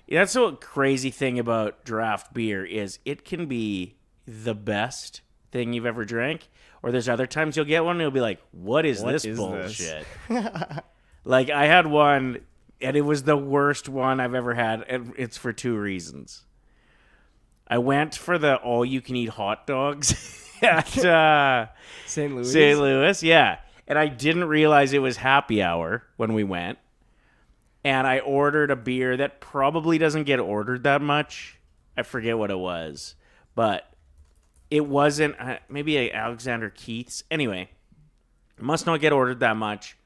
That's a crazy thing about draft beer is it can be the best thing you've ever drank. Or there's other times you'll get one and you'll be like, what is this bullshit? Like I had one and it was the worst one I've ever had. And it's for 2 reasons. I went for the all-you-can-eat hot dogs at St. Louis. St. Louis, yeah. And I didn't realize it was happy hour when we went. And I ordered a beer that probably doesn't get ordered that much. I forget what it was. But it wasn't, maybe a Alexander Keith's. Anyway, it must not get ordered that much.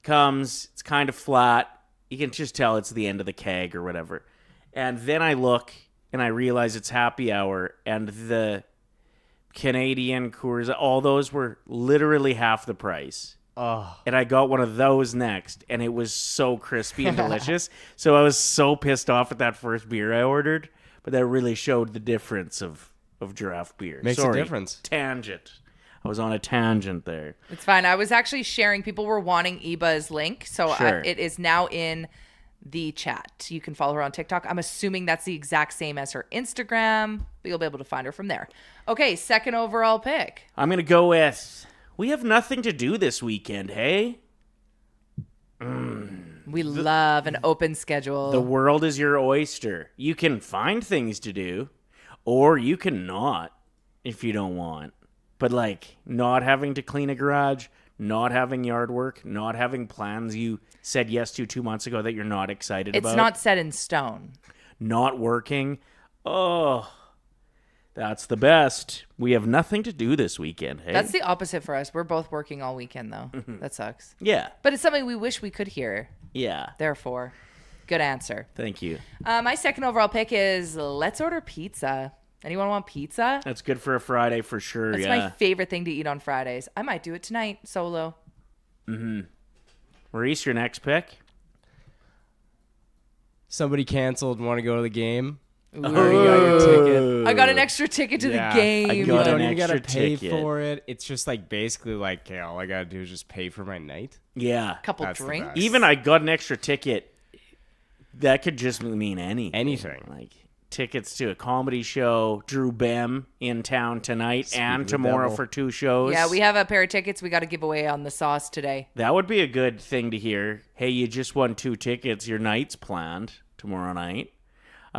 Comes, it's kind of flat. You can just tell it's the end of the keg or whatever. And then I look and I realize it's happy hour and the Canadian Coors, all those were literally half the price. Oh, And I got one of those next, and it was so crispy and delicious. So I was so pissed off at that first beer I ordered, but that really showed the difference of draft beer. Makes a difference. Tangent. I was on a tangent there. It's fine. I was actually sharing. People were wanting Eba's link, so Sure. it is now in the chat. You can follow her on TikTok. I'm assuming that's the exact same as her Instagram, but you'll be able to find her from there. Okay, second overall pick. I'm going to go with, we have nothing to do this weekend, hey? We love an open schedule. The world is your oyster. You can find things to do, or you can not if you don't want. But like not having to clean a garage, not having yard work, not having plans you said yes to 2 months ago that you're not excited about. It's not set in stone. Not working. Oh, that's the best. We have nothing to do this weekend, hey? That's the opposite for us. We're both working all weekend, though. That sucks. Yeah. But it's something we wish we could hear. Yeah. Therefore, good answer. Thank you. My second overall pick is let's order pizza. Anyone want pizza? That's good for a Friday for sure. That's yeah. my favorite thing to eat on Fridays. I might do it tonight, solo. Maurice, your next pick? somebody canceled and want to go to the game. Ooh. You already got your ticket. I got an extra ticket to the game. I You got don't an even gotta extra pay ticket. for it. It's just like basically like, okay, all I gotta do is just pay for my night. Yeah. Couple That's the drinks. best. Even I got an extra ticket. That could just mean anything. Like tickets to a comedy show, Drew Bem in town tonight Speak and of the tomorrow devil. for 2 shows. Yeah, we have a pair of tickets we got to give away on the sauce today. That would be a good thing to hear. Hey, you just won 2 tickets. Your night's planned tomorrow night.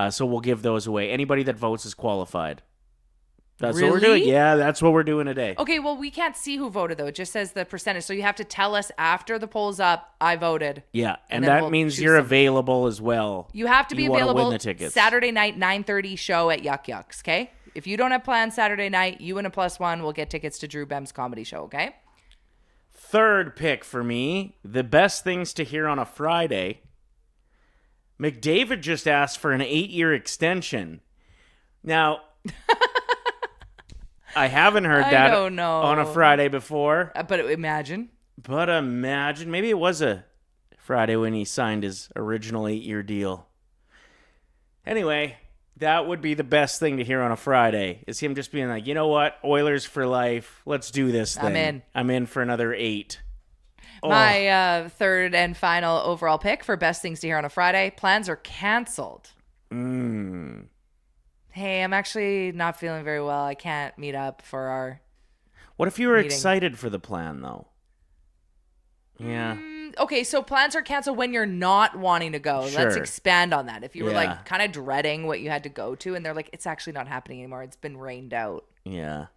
So we'll give those away. Anybody that votes is qualified. That's what we're doing. Really? Yeah, that's what we're doing today. Okay, well, we can't see who voted, though. It just says the percentage. So you have to tell us after the poll's up, I voted. Yeah, and then that we'll means choose you're some. available as well. You have to be You wanna available win the tickets. Saturday night, 9:30 show at Yuck Yucks, okay? If you don't have plans Saturday night, you and a +1 will get tickets to Drew Bem's comedy show, okay? Third pick for me, the best things to hear on a Friday. McDavid just asked for an 8-year extension. Now, I haven't heard I that don't know. on a Friday before. But imagine. But imagine, maybe it was a Friday when he signed his original 8-year deal. Anyway, that would be the best thing to hear on a Friday, is him just being like, you know what, Oilers for life, let's do this thing. I'm in. I'm in for another 8. Oh. My third and final overall pick for best things to hear on a Friday. Plans are canceled. Hey, I'm actually not feeling very well. I can't meet up for our... What if you were meeting. excited for the plan, though? Yeah. Okay, so plans are canceled when you're not wanting to go. Let's Sure. expand on that. If you were Yeah. like kind of dreading what you had to go to and they're like, it's actually not happening anymore. It's been rained out. Yeah.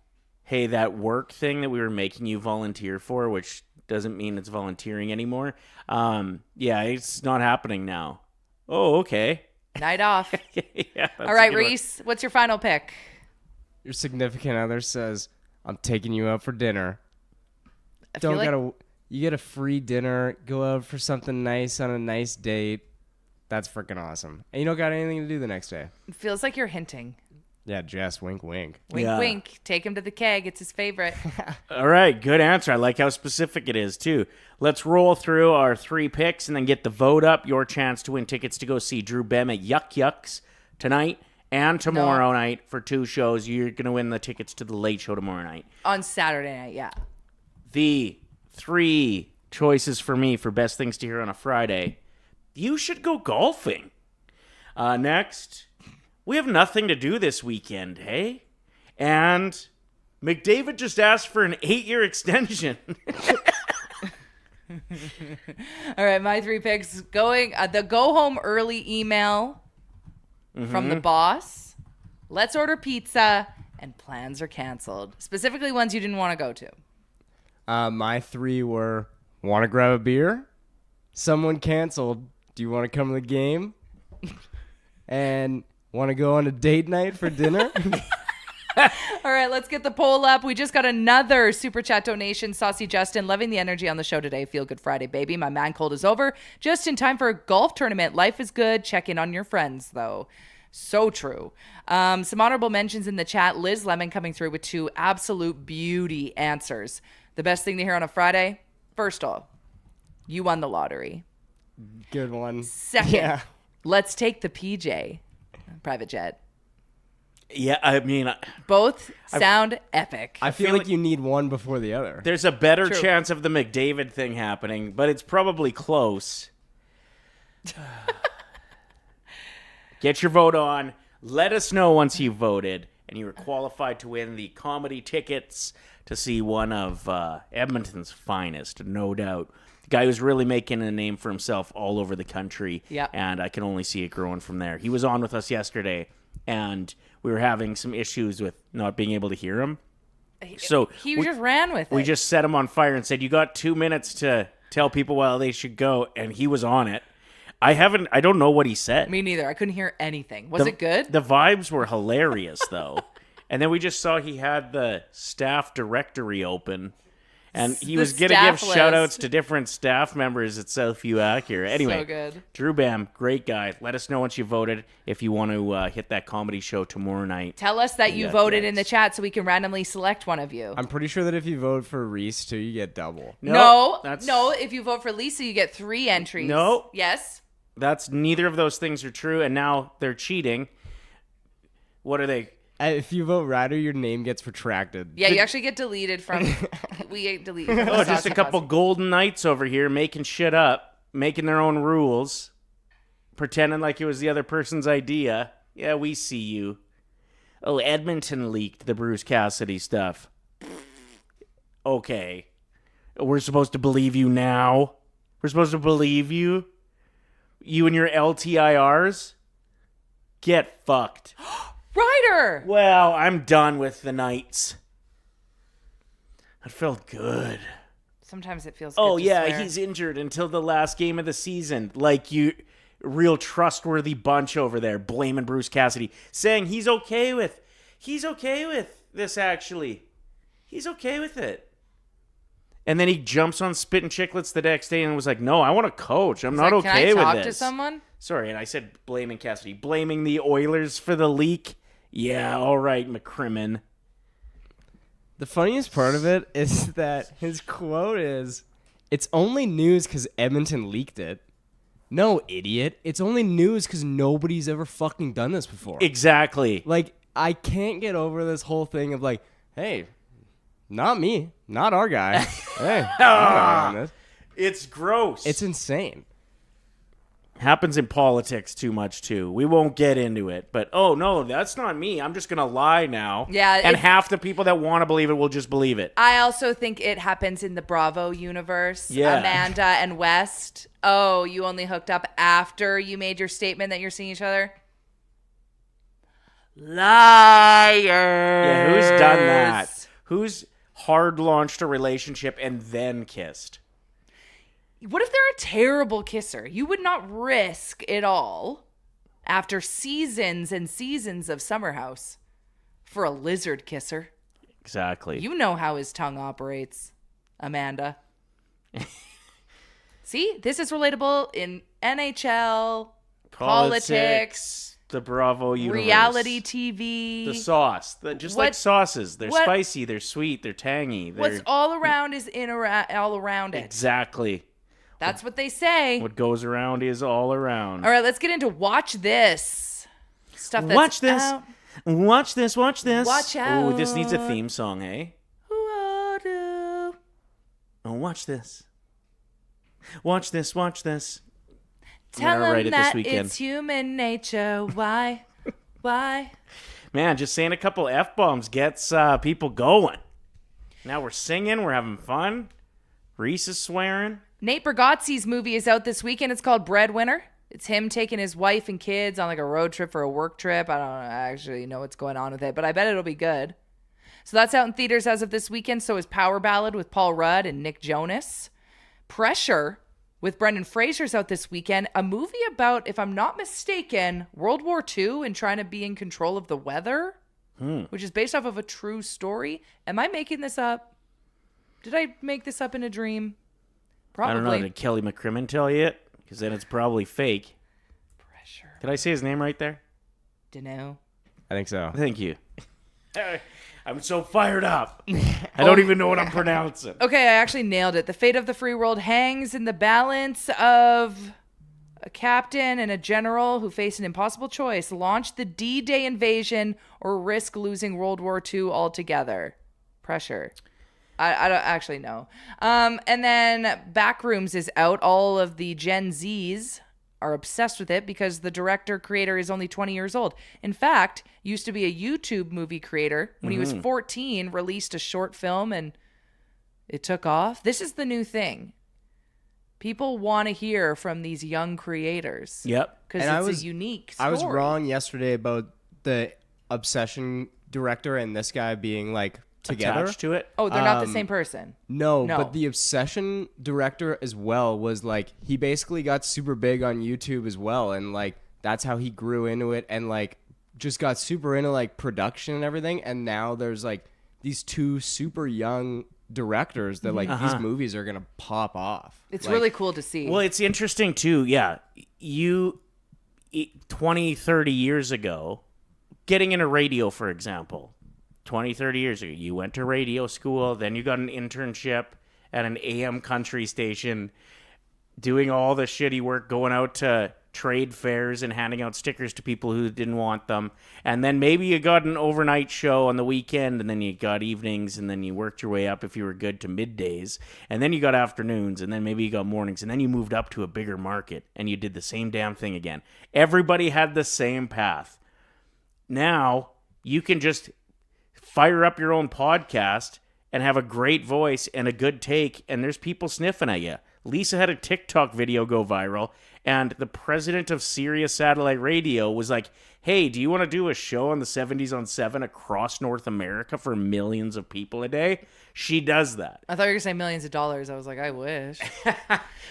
Hey, that work thing that we were making you volunteer for, which doesn't mean it's volunteering anymore. Yeah, it's not happening now. Oh, okay. Night off. Yeah, that's All right, a good one. Reese, what's your final pick? Your significant other says, "I'm taking you out for dinner." I feel like You get a free dinner. Go out for something nice on a nice date. That's freaking awesome. And you don't got anything to do the next day. it feels like you're hinting. Yeah, Jess, wink, wink. Wink, Yeah. wink. Take him to the keg. It's his favorite. All right, good answer. I like how specific it is, too. Let's roll through our 3 picks and then get the vote up. Your chance to win tickets to go see Drew Bem at Yuck Yucks tonight and tomorrow night for 2 shows. You're going to win the tickets to the late show tomorrow night. On Saturday night, yeah. The 3 choices for me for best things to hear on a Friday. You should go golfing. Next, we have nothing to do this weekend, hey? And McDavid just asked for an 8-year extension. All right, my 3 picks going the go home early email from the boss. Let's order pizza and plans are canceled. Specifically ones you didn't want to go to. My 3 were, want to grab a beer? Someone canceled. Do you want to come to the game? And want to go on a date night for dinner? All right, let's get the poll up. We just got another super chat donation. Saucy Justin, loving the energy on the show today. Feel good Friday, baby. My man cold is over. Just in time for a golf tournament. Life is good. Check in on your friends, though. So true. Some honorable mentions in the chat. Liz Lemon coming through with 2 absolute beauty answers. The best thing to hear on a Friday? First off, you won the lottery. Good one. Second, let's take the PJ private jet. Yeah, I mean, Both sound epic. I feel like you need one before the other. there's a better True. chance of the McDavid thing happening, but it's probably close. Get your vote on. Let us know once you've voted and you are qualified to win the comedy tickets to see one of Edmonton's finest, no doubt. The guy who's really making a name for himself all over the country. Yep. And I can only see it growing from there. He was on with us yesterday, and we were having some issues with not being able to hear him. So He just ran with it. we just set him on fire and said, you got 2 minutes to tell people while they should go, and he was on it. I don't know what he said. Me neither. I couldn't hear anything. Was it good? The vibes were hilarious, though. And then we just saw he had the staff directory open, and he was going to give staff shout-outs list. to different staff members at Southview Acura. Anyway, So good. Drew Bam, great guy. Let us know once you voted if you want to hit that comedy show tomorrow night. Tell us that you Yeah, voted yes. in the chat so we can randomly select one of you. I'm pretty sure that if you vote for Reese too, you get double. No, that's- no. If you vote for Lisa, you get 3 entries. No. Yes. That's neither of those things are true, and now they're cheating. What are they? If you vote Ryder, your name gets retracted. Yeah, you actually get deleted from. We get deleted. From Oh, the just a Saucy couple Posse. golden knights over here making shit up, making their own rules, pretending like it was the other person's idea. Yeah, we see you. Oh, Edmonton leaked the Bruce Cassidy stuff. Okay. We're supposed to believe you now? We're supposed to believe you? You and your LTIRs? Get fucked. Ryder. Well, I'm done with the Knights. That felt good. Sometimes it feels. Good Oh to yeah, swear. he's injured until the last game of the season. Like you, real trustworthy bunch over there blaming Bruce Cassidy, saying he's okay with this actually. He's okay with it. And then he jumps on Spittin' Chicklets the next day and was like, "No, I want to coach. I'm not Like, okay Can I with talk this." to someone? Sorry, and I said blaming Cassidy, blaming the Oilers for the leak. Yeah, all right, McCrimmon. The funniest part of it is that his quote is, "It's only news because Edmonton leaked it." No, idiot. It's only news because nobody's ever fucking done this before. Exactly. Like, I can't get over this whole thing of like, hey, not me, not our guy. Hey, I'm not on this. It's gross. It's insane. Happens in politics too much too. We won't get into it, but oh no, that's not me. I'm just gonna lie now. Yeah, and it- half the people that want to believe it will just believe it. I also think it happens in the Bravo universe. Yeah. Amanda and West. Oh, you only hooked up after you made your statement that you're seeing each other? Liars. Yeah, who's done that? Who's hard launched a relationship and then kissed? What if they're a terrible kisser? You would not risk it all after seasons and seasons of Summer House for a lizard kisser. Exactly. You know how his tongue operates, Amanda. See, this is relatable in NHL, politics, the Bravo universe, reality TV. the sauce. Just like What- sauces, they're what- spicy, they're sweet, they're tangy. What's all around is all around it. Exactly. That's what they say. What goes around is all around. All right, let's get into watch this stuff. That's Watch this. out. Watch this. Watch this. Watch Oh, this needs a out. theme song, eh? Ooh-ah-doo. Oh, watch this. Watch this. Watch this. Tell gonna write them it this that weekend. it's human nature. Why? Why? Man, just saying a couple F-bombs gets people going. Now we're singing. We're having fun. Reese is swearing. Nate Bargatze's movie is out this weekend. It's called Breadwinner. It's him taking his wife and kids on like a road trip for a work trip. I don't actually know what's going on with it, but I bet it'll be good. So that's out in theaters as of this weekend. So is Power Ballad with Paul Rudd and Nick Jonas. Pressure with Brendan Fraser's out this weekend. A movie about, if I'm not mistaken, World War II and trying to be in control of the weather, which is based off of a true story. Am I making this up? Did I make this up in a dream? Probably. I don't know. Did Kelly McCrimmon tell you it? Because then it's probably fake. Pressure. Did I say his name right there? Dunno. I think so. Thank you. I'm so fired up. I don't even know what I'm pronouncing. Okay, I actually nailed it. The fate of the free world hangs in the balance of a captain and a general who face an impossible choice: launch the D-Day invasion or risk losing World War II altogether. Pressure. I don't actually know. And then Backrooms is out. All of the Gen Zs are obsessed with it because the director creator is only 20 years old. In fact, used to be a YouTube movie creator. When he was 14, released a short film and it took off. This is the new thing. People want to hear from these young creators. Yep. Because it's a unique story. I was wrong yesterday about the Obsession director and this guy being like together. Attached to it. Oh, they're not the same person. No, No. but the Obsession director as well was like, he basically got super big on YouTube as well. And like, that's how he grew into it and like just got super into like production and everything. And now there's like these two super young directors that like these movies are going to pop off. It's Like, really cool to see. Well, it's interesting too. Yeah. 20, 30 years ago, getting into radio, for example, 20, 30 years ago, you went to radio school, then you got an internship at an AM country station, doing all the shitty work, going out to trade fairs and handing out stickers to people who didn't want them. And then maybe you got an overnight show on the weekend, and then you got evenings, and then you worked your way up if you were good to middays. And then you got afternoons, and then maybe you got mornings, and then you moved up to a bigger market, and you did the same damn thing again. Everybody had the same path. Now, you can just fire up your own podcast and have a great voice and a good take, and there's people sniffing at you. Lisa had a TikTok video go viral, and the president of Sirius Satellite Radio was like, hey, do you want to do a show on the 70s on 7 across North America for millions of people a day? She does that. I thought you were going to say millions of dollars. I was like, I wish.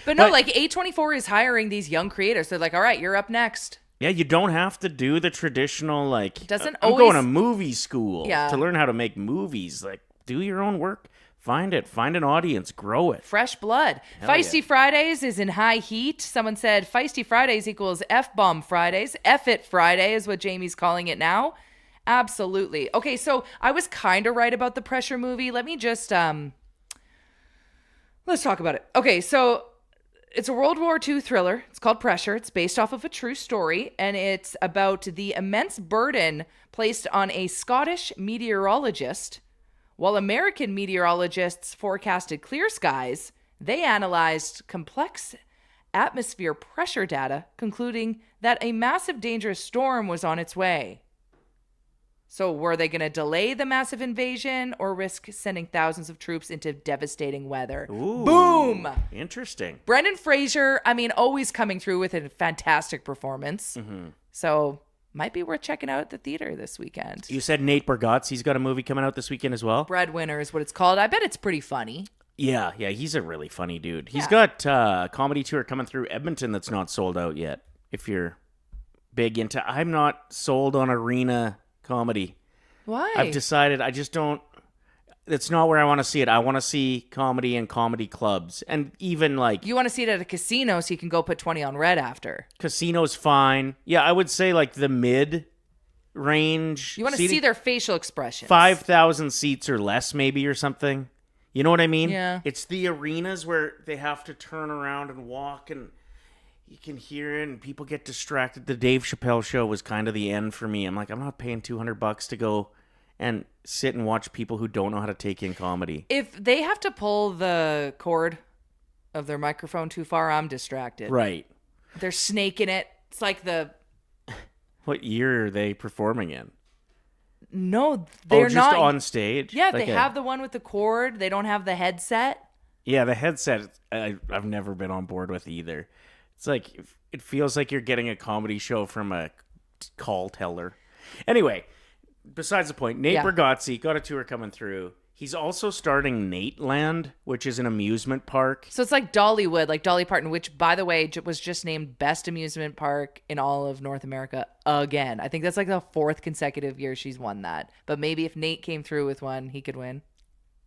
But no, like A24 is hiring these young creators. They're like, all right, you're up next. Yeah, you don't have to do the traditional, like, Doesn't I'm always- going to movie school Yeah. to learn how to make movies. Like, do your own work. Find it. Find an audience. Grow it. Fresh blood. Hell Feisty yeah. Fridays is in high heat. Someone said Feisty Fridays equals F-bomb Fridays. F-it Friday is what Jamie's calling it now. Absolutely. Okay, so I was kind of right about the Pressure movie. Let me just, let's talk about it. Okay, so it's a World War II thriller. It's called Pressure. It's based off of a true story, and it's about the immense burden placed on a Scottish meteorologist. While American meteorologists forecasted clear skies, they analyzed complex atmosphere pressure data, concluding that a massive dangerous storm was on its way. So were they going to delay the massive invasion or risk sending thousands of troops into devastating weather? Ooh, Boom! Interesting. Brendan Fraser, I mean, always coming through with a fantastic performance. So might be worth checking out at the theater this weekend. You said Nate Bargatze's got a movie coming out this weekend as well? Breadwinner is what it's called. I bet it's pretty funny. Yeah, he's a really funny dude. He's got a comedy tour coming through Edmonton that's not sold out yet. If you're big into... I'm not sold on arena comedy. Why? I've decided I just don't... It's not where I want to see it. I want to see comedy in comedy clubs. And even like... You want to see it at a casino so you can go put 20 on red after. Casino's fine. Yeah, I would say like the mid-range... You want to see their facial expressions. 5,000 seats or less maybe or something. You know what I mean? Yeah. It's the arenas where they have to turn around and walk and you can hear it and people get distracted. The Dave Chappelle show was kind of the end for me. I'm like, I'm not paying $200 to go and sit and watch people who don't know how to take in comedy. If they have to pull the cord of their microphone too far, I'm distracted. Right. They're snaking it. It's like the... What year are they performing in? No, they're just not. on stage? Yeah, Like they have the one with the cord. They don't have the headset. Yeah, the headset I've never been on board with either. It's like, it feels like you're getting a comedy show from a call teller. Anyway, besides the point, Nate Bargatze got a tour coming through. He's also starting Nateland, which is an amusement park. So it's like Dollywood, like Dolly Parton, which, by the way, was just named Best Amusement Park in all of North America again. I think that's like the 4th consecutive year she's won that. But maybe if Nate came through with one, he could win.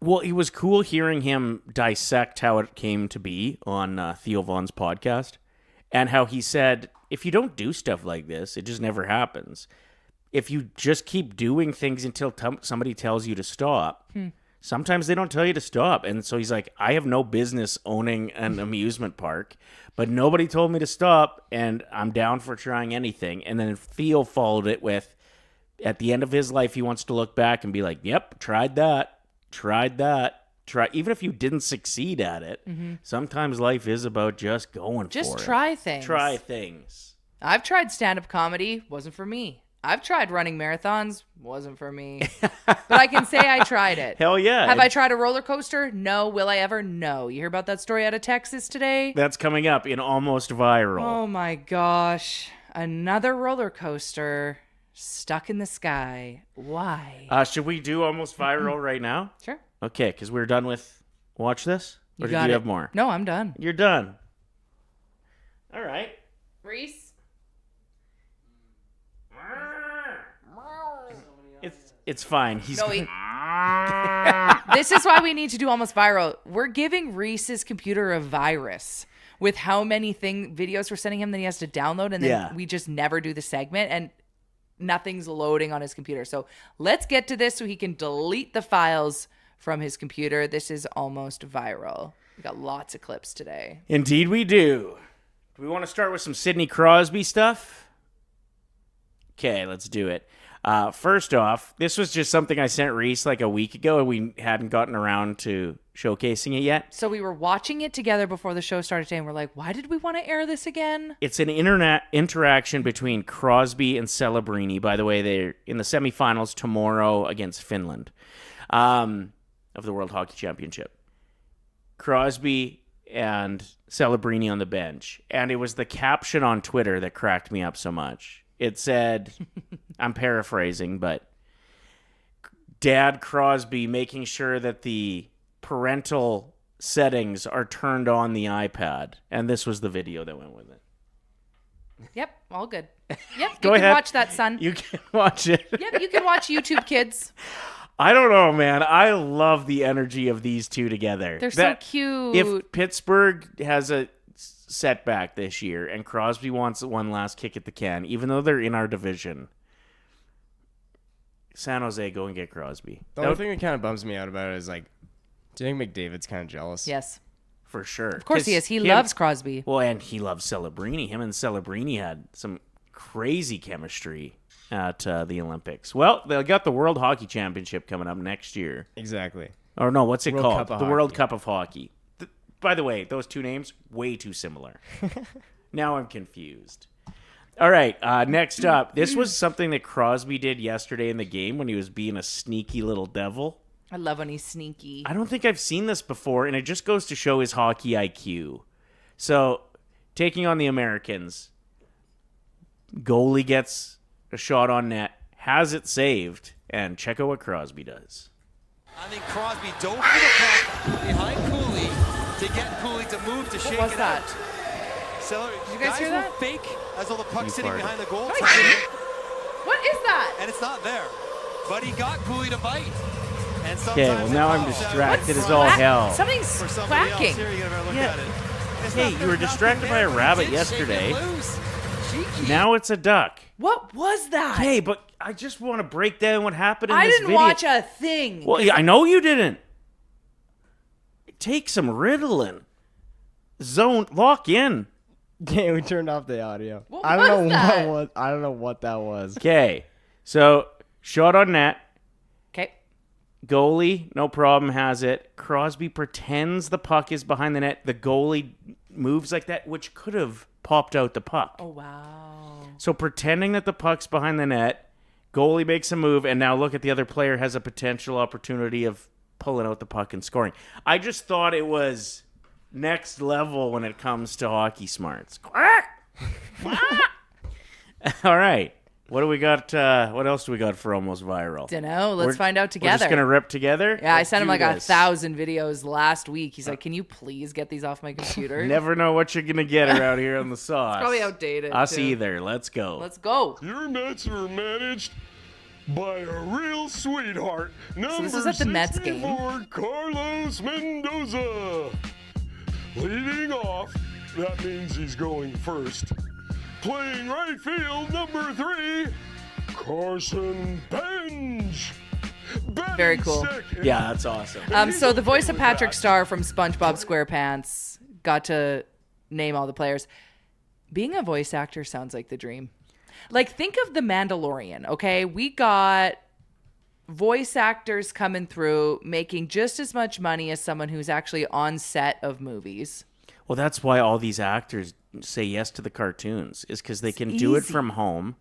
Well, it was cool hearing him dissect how it came to be on Theo Vaughn's podcast. And how he said, if you don't do stuff like this, it just never happens. if you just keep doing things until somebody tells you to stop, sometimes they don't tell you to stop. And so he's like, I have no business owning an amusement park, but nobody told me to stop, and I'm down for trying anything. And then Theo followed it with, at the end of his life, he wants to look back and be like, yep, tried that. Even if you didn't succeed at it, sometimes life is about just going for it. Just try things. Try things. I've tried stand-up comedy. Wasn't for me. I've tried running marathons. Wasn't for me. But I can say I tried it. Hell yeah. Have I tried a roller coaster? No. Will I ever? No. You hear about that story out of Texas today? That's coming up in Almost Viral. Oh my gosh. Another roller coaster stuck in the sky. Why? Should we do Almost Viral right now? Sure. Okay, because we're done with Watch This? Or do you have more? No, I'm done. You're done. All right. Reese? It's fine. He's No, This is why we need to do Almost Viral. We're giving Reese's computer a virus with how many videos we're sending him that he has to download, and then we just never do the segment, and nothing's loading on his computer. So let's get to this so he can delete the files from his computer. This is Almost Viral. We got lots of clips today. Indeed we do. Do we want to start with some Sidney Crosby stuff? Okay, let's do it. First off, this was just something I sent Reese like a week ago, and we hadn't gotten around to showcasing it yet. So we were watching it together before the show started today, and we're like, why did we want to air this again? It's an internet interaction between Crosby and Celebrini. By the way, they're in the semifinals tomorrow against Finland of the World Hockey Championship. Crosby and Celebrini on the bench. And it was the caption on Twitter that cracked me up so much. It said, I'm paraphrasing, but Dad Crosby making sure that the parental settings are turned on the iPad. And this was the video that went with it. Yep, all good. Yep, Go you ahead. can watch that, son. You can watch it. Yep, you can watch YouTube Kids. I don't know, man. I love the energy of these two together. They're so cute. If Pittsburgh has a setback this year and Crosby wants one last kick at the can, even though they're in our division, San Jose, go and get Crosby. The only thing that kind of bums me out about it is, like, do you think McDavid's kind of jealous? Yes. For sure. Of course he is. He loves Crosby. Well, and he loves Celebrini. Him and Celebrini had some crazy chemistry at the Olympics. Well, they got the World Hockey Championship coming up next year. Exactly. Or no, what's it World called? Cup of The Hockey. World Cup of Hockey. By the way, those two names, way too similar. Now I'm confused. All right, next up. This was something that Crosby did yesterday in the game when he was being a sneaky little devil. I love when he's sneaky. I don't think I've seen this before, and it just goes to show his hockey IQ. So, taking on the Americans, goalie gets a shot on net, has it saved, and check out what Crosby does. I think Crosby dove for the puck behind Cooley to get Cooley to move to shake was it that? out. So Did you guys hear that? will fake as though the puck's sitting behind the goal. What is that? And it's not there. But he got Cooley to bite. And Okay, well sometimes now it I'm pops out. distracted as all hell. Something's For somebody else quacking. here, you gotta look Yeah. at it. It's Hey, not- you were there's distracted nothing by a there. rabbit He did shake it yesterday. loose. Cheeky. Now it's a duck. What was that? Okay, but I just want to break down what happened in I this didn't video. watch a thing. Well, yeah, I know you didn't. Take some Ritalin. Lock in. Okay, we turned off the audio. What I don't know was that? I don't know what that was. Okay, so shot on net. Okay. Goalie, no problem, has it. Crosby pretends the puck is behind the net. The goalie moves like that, which could have popped out the puck. Oh, wow. So pretending that the puck's behind the net, goalie makes a move, and now look at the other player has a potential opportunity of pulling out the puck and scoring. I just thought it was next level when it comes to hockey smarts. All right. What do we got? What else do we got for Almost Viral? Dunno. Let's find out We're together. just going to rip together? Yeah, I Let's sent him do like this. 1,000 videos last week. He's like, can you please get these off my computer? Never know what you're going to get around here on the sauce. Probably outdated. Us too. either. Let's go. Let's go. Your Mets are managed by a real sweetheart. Number this was at the Mets game. 64, Carlos Mendoza. Leading off, that means he's going first. Playing right field, number 3, Carson Benj. Very cool. Yeah, that's awesome. So the voice of Patrick Star from SpongeBob SquarePants got to name all the players. Being a voice actor sounds like the dream. Like, think of The Mandalorian, okay? We got voice actors coming through making just as much money as someone who's actually on set of movies. Well, that's why all these actors say yes to the cartoons, is because they can do it from home.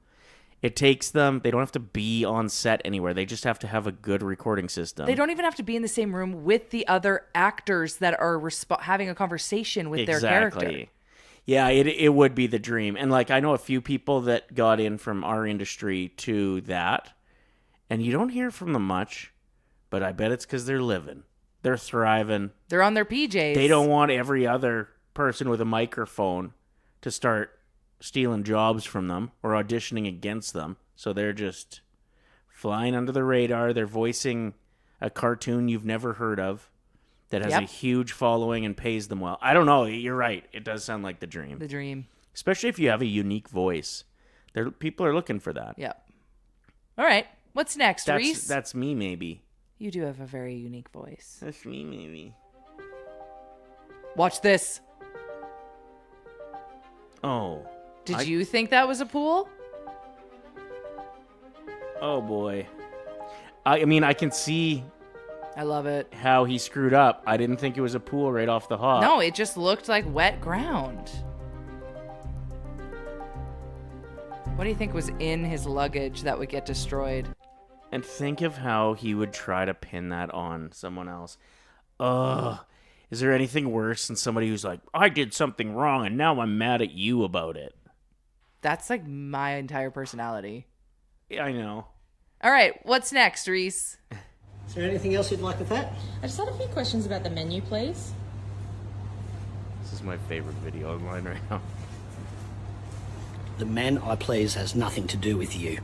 It takes them, they don't have to be on set anywhere. They just have to have a good recording system. They don't even have to be in the same room with the other actors that are having a conversation with their character. Yeah, it would be the dream. And like, I know a few people that got in from our industry to that, and you don't hear from them much, but I bet it's because they're living. They're thriving. They're on their PJs. They don't want every other person with a microphone to start stealing jobs from them or auditioning against them. So they're just flying under the radar. They're voicing a cartoon you've never heard of that has a huge following and pays them well. I don't know. You're right. It does sound like the dream. The dream. Especially if you have a unique voice. People are looking for that. Yep. All right. What's next, Reese? That's me, maybe. You do have a very unique voice. That's me, maybe. Watch this. Oh. Did you think that was a pool? Oh, boy. I mean, I can see... I love it. How he screwed up. I didn't think it was a pool right off the hop. No, it just looked like wet ground. What do you think was in his luggage that would get destroyed? And think of how he would try to pin that on someone else. Ugh. Is there anything worse than somebody who's like, I did something wrong and now I'm mad at you about it? That's like my entire personality. Yeah, I know. All right, what's next, Reese? Is there anything else you'd like with that? I just had a few questions about the menu, please. This is my favorite video online right now. The men I please has nothing to do with you.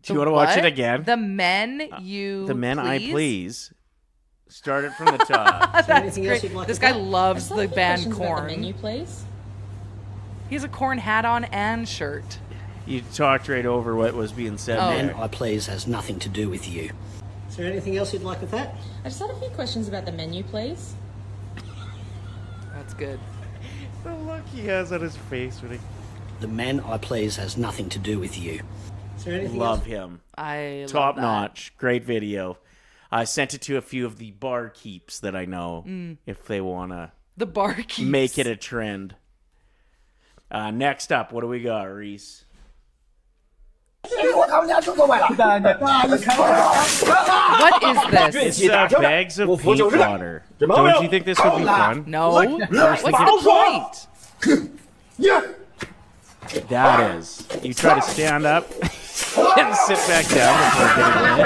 Do you want to watch it again? The men you The men please? I please. Start it from the top. That's great. This guy loves the band About the Korn. menu, please. He has a Korn hat on and shirt. You talked right over what was being said The there. men I please has nothing to do with you. Is there anything else you'd like with that? I just had a few questions about the menu, please. That's good. The look he has on his face when he... The men I please has nothing to do with you. Is there anything Love else? him. I love Top that. notch. Great video. I sent it to a few of the barkeeps that I know if they want to The barkeeps. make it a trend. Next up, what do we got, Reese? What is this? It's bags of peach water. Don't you think this would be fun? No. What's the point? That is. You try to stand up and sit back down before getting in.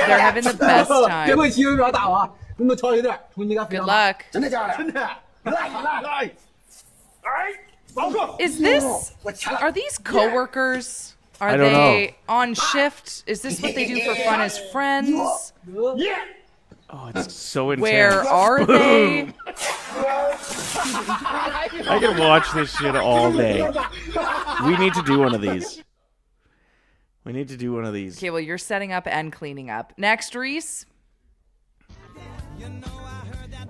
They're having the best time. Good luck. Is this... Are these coworkers? Are I don't they know. on shift? Is this what they do for fun as friends? Oh, it's so intense. Where are they? I can watch this shit all day. We need to do one of these. Okay, well, you're setting up and cleaning up. Next, Reese.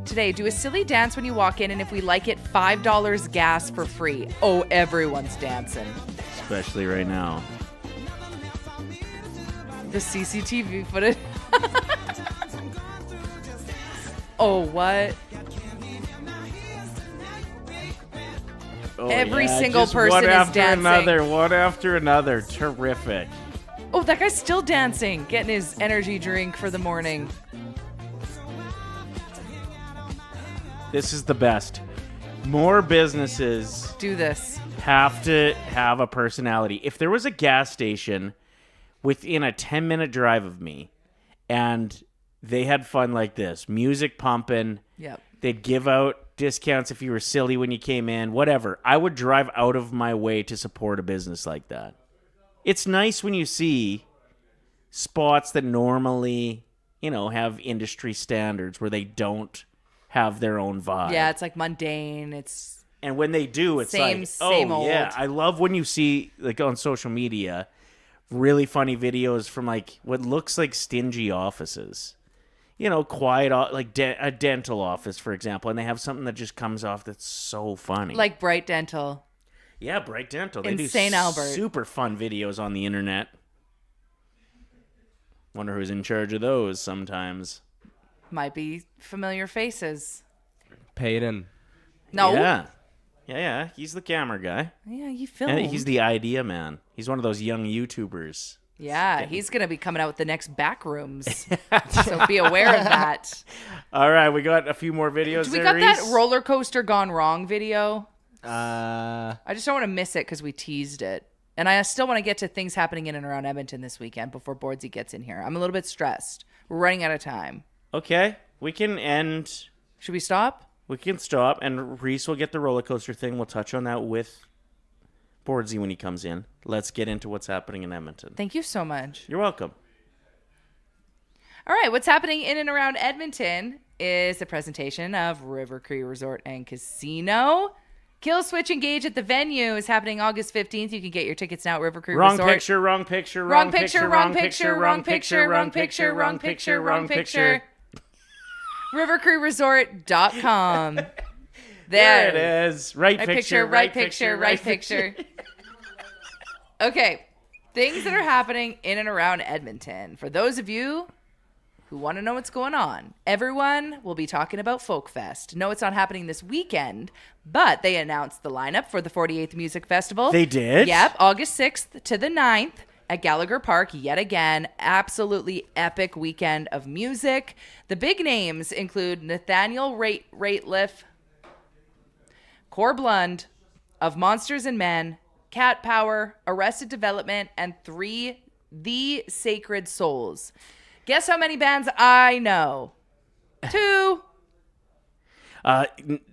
Today, do a silly dance when you walk in, and if we like it, $5 gas for free. Oh, everyone's dancing. Especially right now. The CCTV footage. Oh, what? Oh, Every yeah, single just person one is after dancing. one after another. Terrific. Oh, that guy's still dancing, getting his energy drink for the morning. This is the best. More businesses Do this. have to have a personality. If there was a gas station within a 10-minute drive of me and they had fun like this, music pumping, Yep. they'd give out discounts if you were silly when you came in, whatever. I would drive out of my way to support a business like that. It's nice when you see spots that normally, have industry standards where they don't have their own vibe. Yeah, it's like mundane. It's And when they do, it's Same oh yeah. old. I love when you see like on social media really funny videos from like what looks like stingy offices. You know, quiet, like a dental office, for example, and they have something that just comes off that's so funny. Like Bright Dental. Yeah, Bright Dental. They In do St. Albert. super fun videos on the internet. Wonder who's in charge of those sometimes. Might be familiar faces. Payton. No. Yeah. He's the camera guy. Yeah, you film. And he's the idea man. He's one of those young YouTubers. Yeah, he's going to be coming out with the next Backrooms. So be aware of that. All right, we got a few more videos. We there, got that Reese? roller coaster gone wrong video. Uh, I just don't want to miss it because we teased it. And I still want to get to things happening in and around Edmonton this weekend before Bordzy gets in here. I'm a little bit stressed. We're running out of time. Okay, we can end. Should we stop? We can stop, and Reese will get the roller coaster thing. We'll touch on that with Bordzy when he comes in. Let's get into what's happening in Edmonton. Thank you so much. You're welcome. All right, what's happening in and around Edmonton is a presentation of River Cree Resort and Casino. Kill Switch Engage at the venue is happening August 15th. You can get your tickets now at River Cree Resort. Wrong picture. Wrong picture, wrong picture, wrong picture, wrong picture, wrong picture. RiverCreeResort.com. There it is. Right picture, right picture. Okay, things that are happening in and around Edmonton. For those of you who want to know what's going on, everyone will be talking about Folk Fest. No, it's not happening this weekend, but they announced the lineup for the 48th Music Festival. They did? Yep, August 6th to the 9th at Gallagher Park yet again. Absolutely epic weekend of music. The big names include Nathaniel Rateliff, Corb Lund, of Monsters and Men, Cat Power, Arrested Development, and The Sacred Souls. Guess how many bands I know? 2.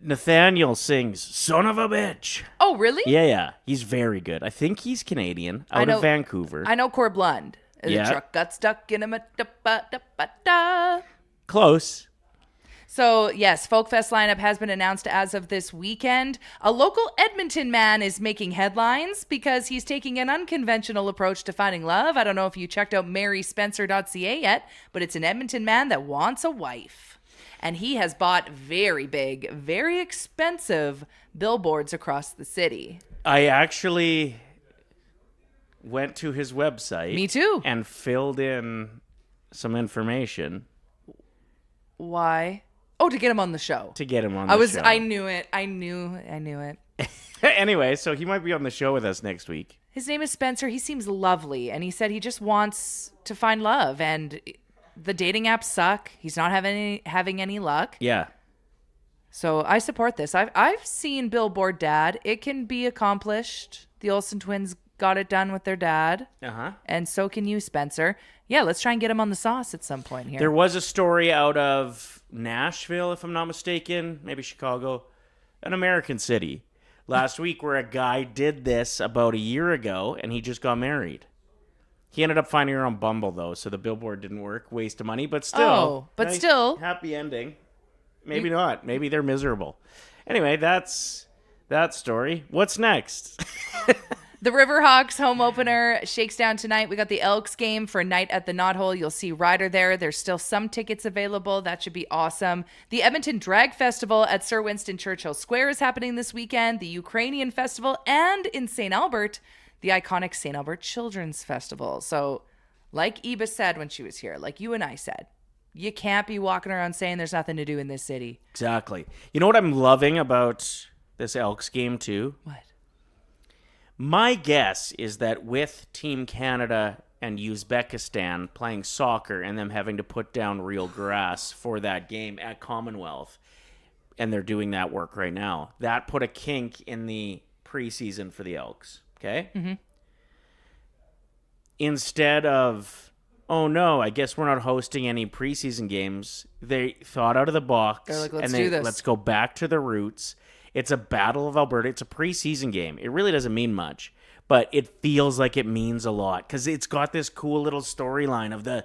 Nathaniel sings "Son of a Bitch." Oh, really? Yeah. He's very good. I think he's Canadian, out of Vancouver. I know Corb Lund. Yeah. The truck got stuck in a... Close. So, yes, Folk Fest lineup has been announced as of this weekend. A local Edmonton man is making headlines because he's taking an unconventional approach to finding love. I don't know if you checked out maryspencer.ca yet, but it's an Edmonton man that wants a wife. And he has bought very big, very expensive billboards across the city. I actually went to his website. Me too. And filled in some information. Why? Oh, to get him on the show. To get him on the show. I knew it. I knew it. Anyway, so he might be on the show with us next week. His name is Spencer. He seems lovely. And he said he just wants to find love. And the dating apps suck. He's not having any luck. Yeah. So I support this. I've seen Billboard Dad. It can be accomplished. The Olsen twins got it done with their dad. Uh-huh. And so can you, Spencer. Yeah, let's try and get him on the sauce at some point here. There was a story out of Nashville, if I'm not mistaken, maybe Chicago, an American city, last week where a guy did this about a year ago and he just got married. He ended up finding her on Bumble, though, so the billboard didn't work. Waste of money, but still. Oh, but still. Happy ending. Maybe not. Maybe they're miserable. Anyway, that's that story. What's next? The Riverhawks home opener shakes down tonight. We got the Elks game for Night at the Knothole. You'll see Ryder there. There's still some tickets available. That should be awesome. The Edmonton Drag Festival at Sir Winston Churchill Square is happening this weekend. The Ukrainian Festival, and in St. Albert, the iconic St. Albert Children's Festival. So, like Eba said when she was here, like you and I said, you can't be walking around saying there's nothing to do in this city. Exactly. You know what I'm loving about this Elks game, too? What? My guess is that with Team Canada and Uzbekistan playing soccer and them having to put down real grass for that game at Commonwealth, and they're doing that work right now, that put a kink in the preseason for the Elks, okay? Mm-hmm. Instead of, oh no, I guess we're not hosting any preseason games, they thought out of the box. They're like, let's do this. Let's go back to the roots. It's a Battle of Alberta. It's a preseason game. It really doesn't mean much, but it feels like it means a lot because it's got this cool little storyline of the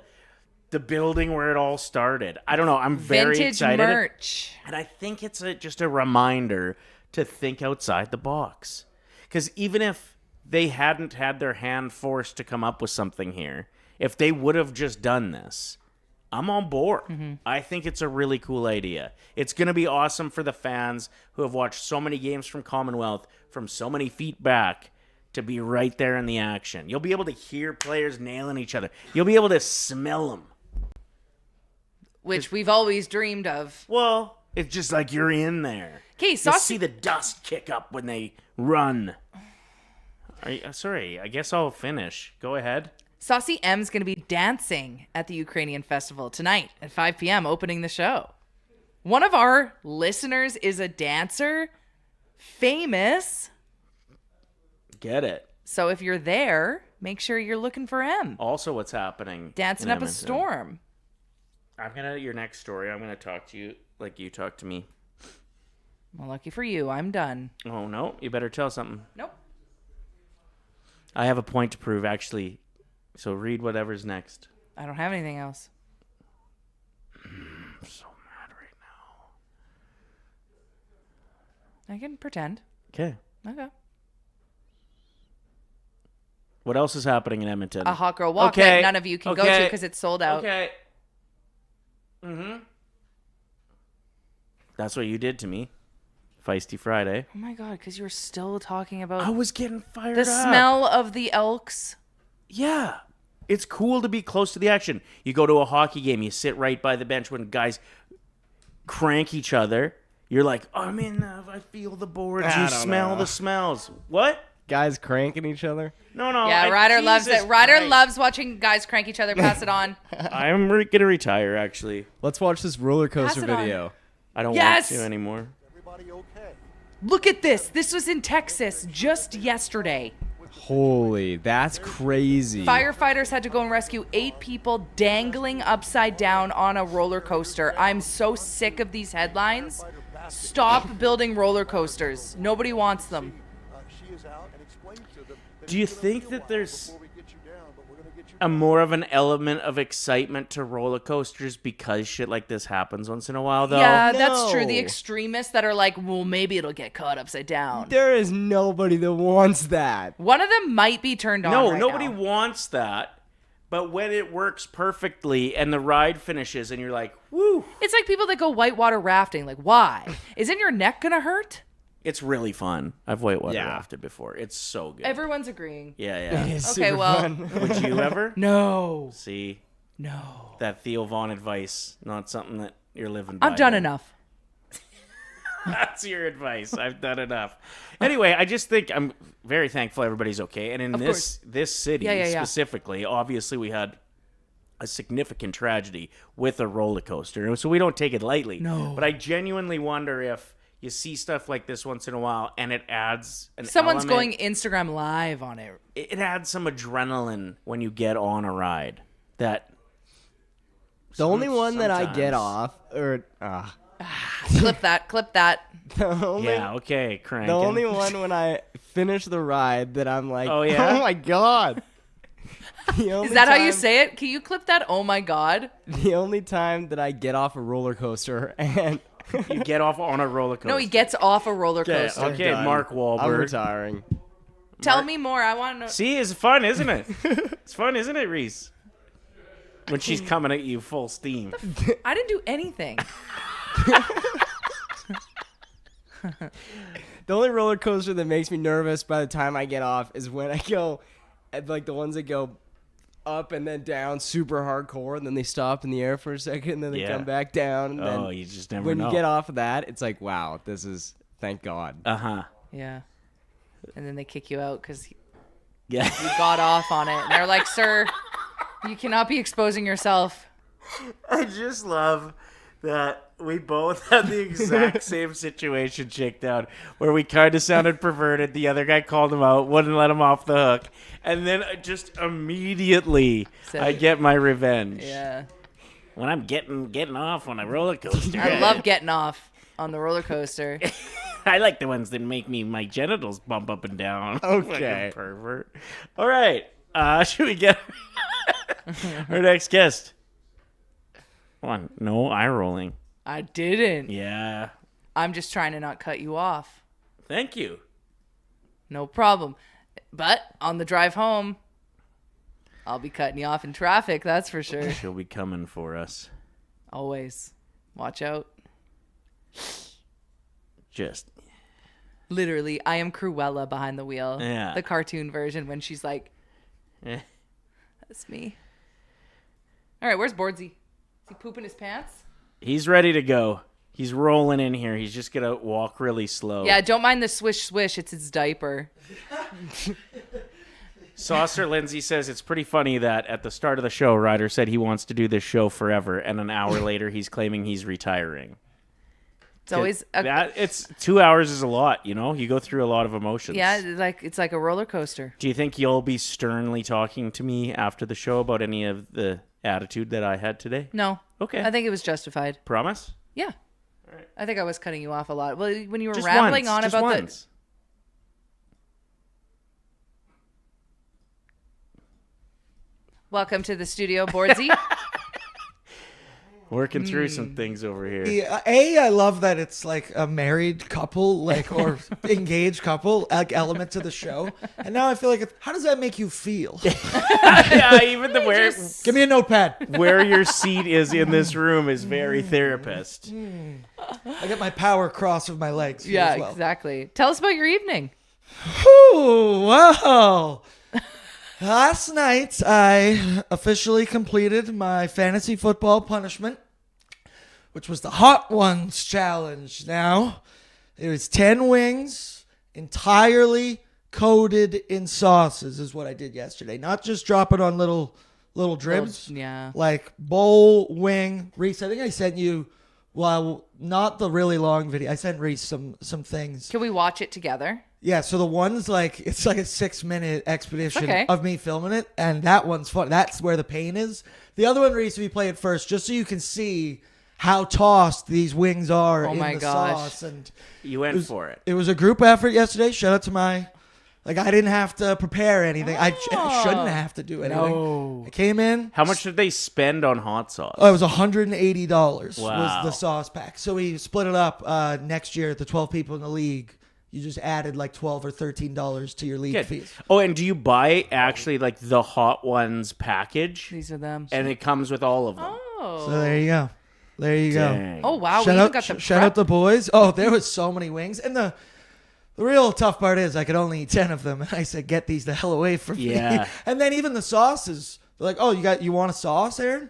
building where it all started. I don't know. I'm very Vintage excited. merch. And I think it's just a reminder to think outside the box. Because even if they hadn't had their hand forced to come up with something here, if they would have just done this, I'm on board. I think it's a really cool idea. It's going to be awesome for the fans who have watched so many games from Commonwealth from so many feet back to be right there in the action. You'll be able to hear players nailing each other. You'll be able to smell them. Which we've always dreamed of. Well, it's just like you're in there. Okay, You see the dust kick up when they run. Sorry, I guess I'll finish. Go ahead. Saucy M's going to be dancing at the Ukrainian Festival tonight at 5 p.m., opening the show. One of our listeners is a dancer, famous. Get it. So if you're there, make sure you're looking for M. Also, what's happening? Dancing in up a Edmonton. storm. Your next story, I'm going to talk to you like you talk to me. Well, lucky for you, I'm done. Oh, no. You better tell something. Nope. I have a point to prove, actually. So read whatever's next. I don't have anything else. I'm so mad right now. I can pretend. Okay. Okay. What else is happening in Edmonton? A hot girl walk that none of you can go to because it's sold out. Okay. That's what you did to me. Feisty Friday. Oh my God, because you were still talking about I was getting fired the up. smell of the Elks. Yeah. It's cool to be close to the action. You go to a hockey game, you sit right by the bench when guys crank each other. You're like, I'm in, I feel the boards. You smell the smells. What? Guys cranking each other? No. Yeah, Ryder loves it. Ryder loves watching guys crank each other. Pass it on. I'm going to retire, actually. Let's watch this roller coaster Pass it on. video. I don't Yes! want to anymore. Look at this. This was in Texas just yesterday. Holy, that's crazy. Firefighters had to go and rescue 8 people dangling upside down on a roller coaster. I'm so sick of these headlines. Stop building roller coasters. Nobody wants them. Do you think that there's a more of an element of excitement to roller coasters because shit like this happens once in a while, though? Yeah, that's true. No. The extremists that are like, well, maybe it'll get caught upside down. There is nobody that wants that. One of them might be turned on. No, right nobody now. wants that. But when it works perfectly and the ride finishes and you're like, woo. It's like people that go whitewater rafting. Like, why? Isn't your neck going to hurt? It's really fun. I've whitewater rafted before. It's so good. Everyone's agreeing. Yeah. It is Okay, super well. fun. Would you ever? No. See? No. That Theo Vaughn advice, not something that you're living by. I've done then. enough. That's your advice. I've done enough. Anyway, I just think I'm very thankful everybody's okay. And in this city specifically, obviously we had a significant tragedy with a roller coaster. So we don't take it lightly. No. But I genuinely wonder if you see stuff like this once in a while and it adds an Someone's element. going Instagram live on it. It adds some adrenaline when you get on a ride. That The only one that I get sometimes- off, or Clip that. the only, yeah, okay, cranking. the only one when I finish the ride that I'm like, Oh, yeah? oh my God. The only Is that how you time- say it? Can you clip that? Oh my God. The only time that I get off a roller coaster and You get off on a roller coaster. No, he gets off a roller coaster. Okay, done. Mark Wahlberg. I'm retiring. Tell me more. I want to know. See, it's fun, isn't it? It's fun, isn't it, Reese? When she's coming at you full steam. I didn't do anything. The only roller coaster that makes me nervous by the time I get off is when I go, like the ones that go up and then down super hardcore, and then they stop in the air for a second, and then they Yeah. come back down. And Oh, then you just never when know. you get off of that, it's like, wow, this is, thank God. Uh-huh. Yeah. And then they kick you out because you Yeah. got off on it. And they're like, sir, you cannot be exposing yourself. I just love that we both had the exact same situation checked out where we kind of sounded perverted. The other guy called him out, wouldn't let him off the hook. And then just immediately I get my revenge. Yeah. When I'm getting off on a roller coaster. I love getting off on the roller coaster. I like the ones that make my genitals bump up and down. Okay. Fucking pervert. All right. Should we get our next guest? Come on. No eye rolling. I didn't. Yeah. I'm just trying to not cut you off. Thank you. No problem. But on the drive home, I'll be cutting you off in traffic, that's for sure. She'll be coming for us. Always. Watch out. Just. Literally, I am Cruella behind the wheel. Yeah. The cartoon version when she's like, that's me. All right, where's Bordzy? Is he pooping his pants? He's ready to go. He's rolling in here. He's just going to walk really slow. Yeah, don't mind the swish swish. It's his diaper. Saucer Lindsay says it's pretty funny that at the start of the show, Ryder said he wants to do this show forever, and an hour later he's claiming he's retiring. It's always it's 2 hours is a lot, you know. You go through a lot of emotions. Yeah, it's like a roller coaster. Do you think you'll be sternly talking to me after the show about any of the attitude that I had today? No. Okay. I think it was justified. Promise? Yeah. All right. I think I was cutting you off a lot. Well, when you were Just rambling once. on Just about once. Welcome to the studio, Bordzy. Working through some things over here. Yeah, I love that it's like a married couple, like or engaged couple, like element to the show. And now I feel like, how does that make you feel? Yeah, even the where. Give me a notepad. Where your seat is in this room is very therapist. I get my power cross of my legs. Here Yeah, as well. exactly. Tell us about your evening. Whew, wow. Last night, I officially completed my fantasy football punishment, which was the Hot Ones Challenge. Now, it was 10 wings, entirely coated in sauces is what I did yesterday. Not just drop it on little dribs. Yeah. Like bowl, wing. Reese, I think I sent you, well, not the really long video. I sent Reese some things. Can we watch it together? Yeah, so the one's like, it's like a 6-minute expedition Okay. of me filming it, and that one's fun. That's where the pain is. The other one, Reese, we play it first, just so you can see how tossed these wings are in my the gosh. sauce. And You went for it. it was a group effort yesterday. Shout out to I didn't have to prepare anything. I shouldn't have to do anything. No. I came in. How much did they spend on hot sauce? Oh, it was $180 Wow. was the sauce pack. So we split it up next year, the 12 people in the league. You just added like $12 or $13 to your league Good. fees. Oh, and do you buy actually like the Hot Ones package? These are them. And it comes with all of them. Oh. So there you go. There you Dang. Oh, wow. Shout we even out, got the shout out the boys. Oh, there was so many wings. And the real tough part is I could only eat 10 of them. And I said, get these the hell away from Yeah. me. And then even the sauces, they're like, oh, you want a sauce, Aaron?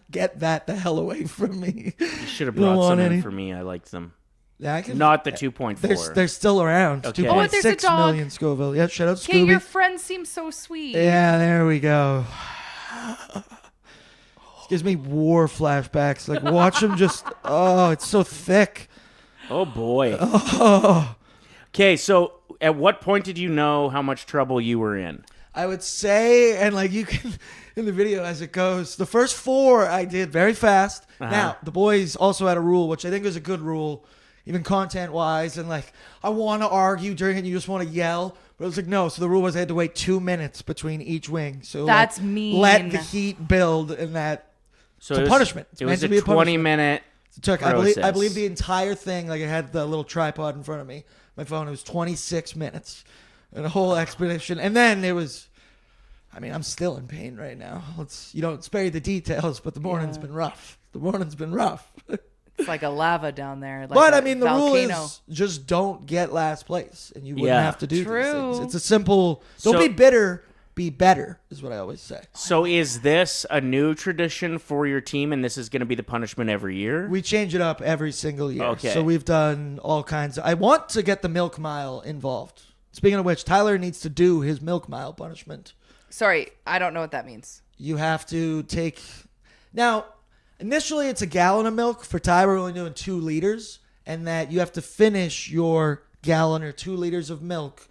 Get that the hell away from me. You should have You don't brought some want in any? for me. I liked them. Yeah, I can. Not the 2.4. They're still around. Okay. Oh, there's a 2.6 dog. million Scoville. Yeah, shout out Okay, Scooby. your friend seems so sweet. Yeah, there we go. Gives me war flashbacks. Like, watch him just. Oh, it's so thick. Oh, boy. Oh. Okay, so at what point did you know how much trouble you were in? I would say, and like you can, in the video as it goes, the first 4 I did very fast. Now, the boys also had a rule, which I think is a good rule, even content-wise, and like, I want to argue during it, and you just want to yell. But I was like, no. So the rule was I had to wait 2 minutes between each wing. So That's like, mean. let the heat build, and that So it's it a was, punishment. It's it meant was to a be a punishment. 20-minute It took, process. I believe the entire thing, like I had the little tripod in front of me, my phone, it was 26 minutes. And a whole expedition. And then it was, I mean, I'm still in pain right now. You don't spare you the details, but the morning's been rough. The morning's been rough. It's like a lava down there. Like But a I mean, the volcano. rule is just don't get last place, and you wouldn't Yeah. have to do these True. things. It's a simple. Don't So- be bitter. Be better is what I always say. So is this a new tradition for your team, and this is going to be the punishment every year? We change it up every single year. Okay. So we've done all kinds of. I want to get the milk mile involved. Speaking of which, Tyler needs to do his milk mile punishment. Sorry, I don't know what that means. You have to take. Now, initially it's a gallon of milk. For Ty, we're only doing 2 liters, and that you have to finish your gallon or 2 liters of milk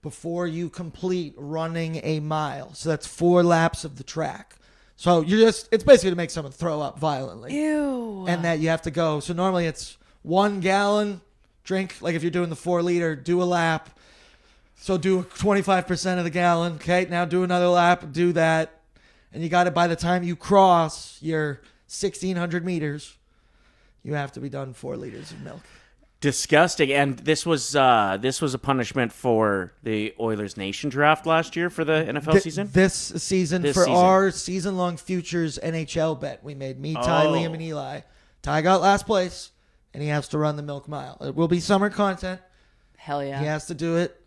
before you complete running a mile. So that's 4 laps of the track. So it's basically to make someone throw up violently. Ew. And that you have to go. So normally it's 1 gallon, drink, like if you're doing the 4 liter, do a lap. So do 25% of the gallon. Okay, now do another lap, do that. And you got it by the time you cross your 1,600 meters, you have to be done 4 liters of milk. Disgusting. And this was a punishment for the Oilers Nation draft last year for the NFL season? This season, our season-long futures NHL bet we made. Me, Ty, Liam, and Eli. Ty got last place, and he has to run the Milk Mile. It will be summer content. Hell yeah. He has to do it.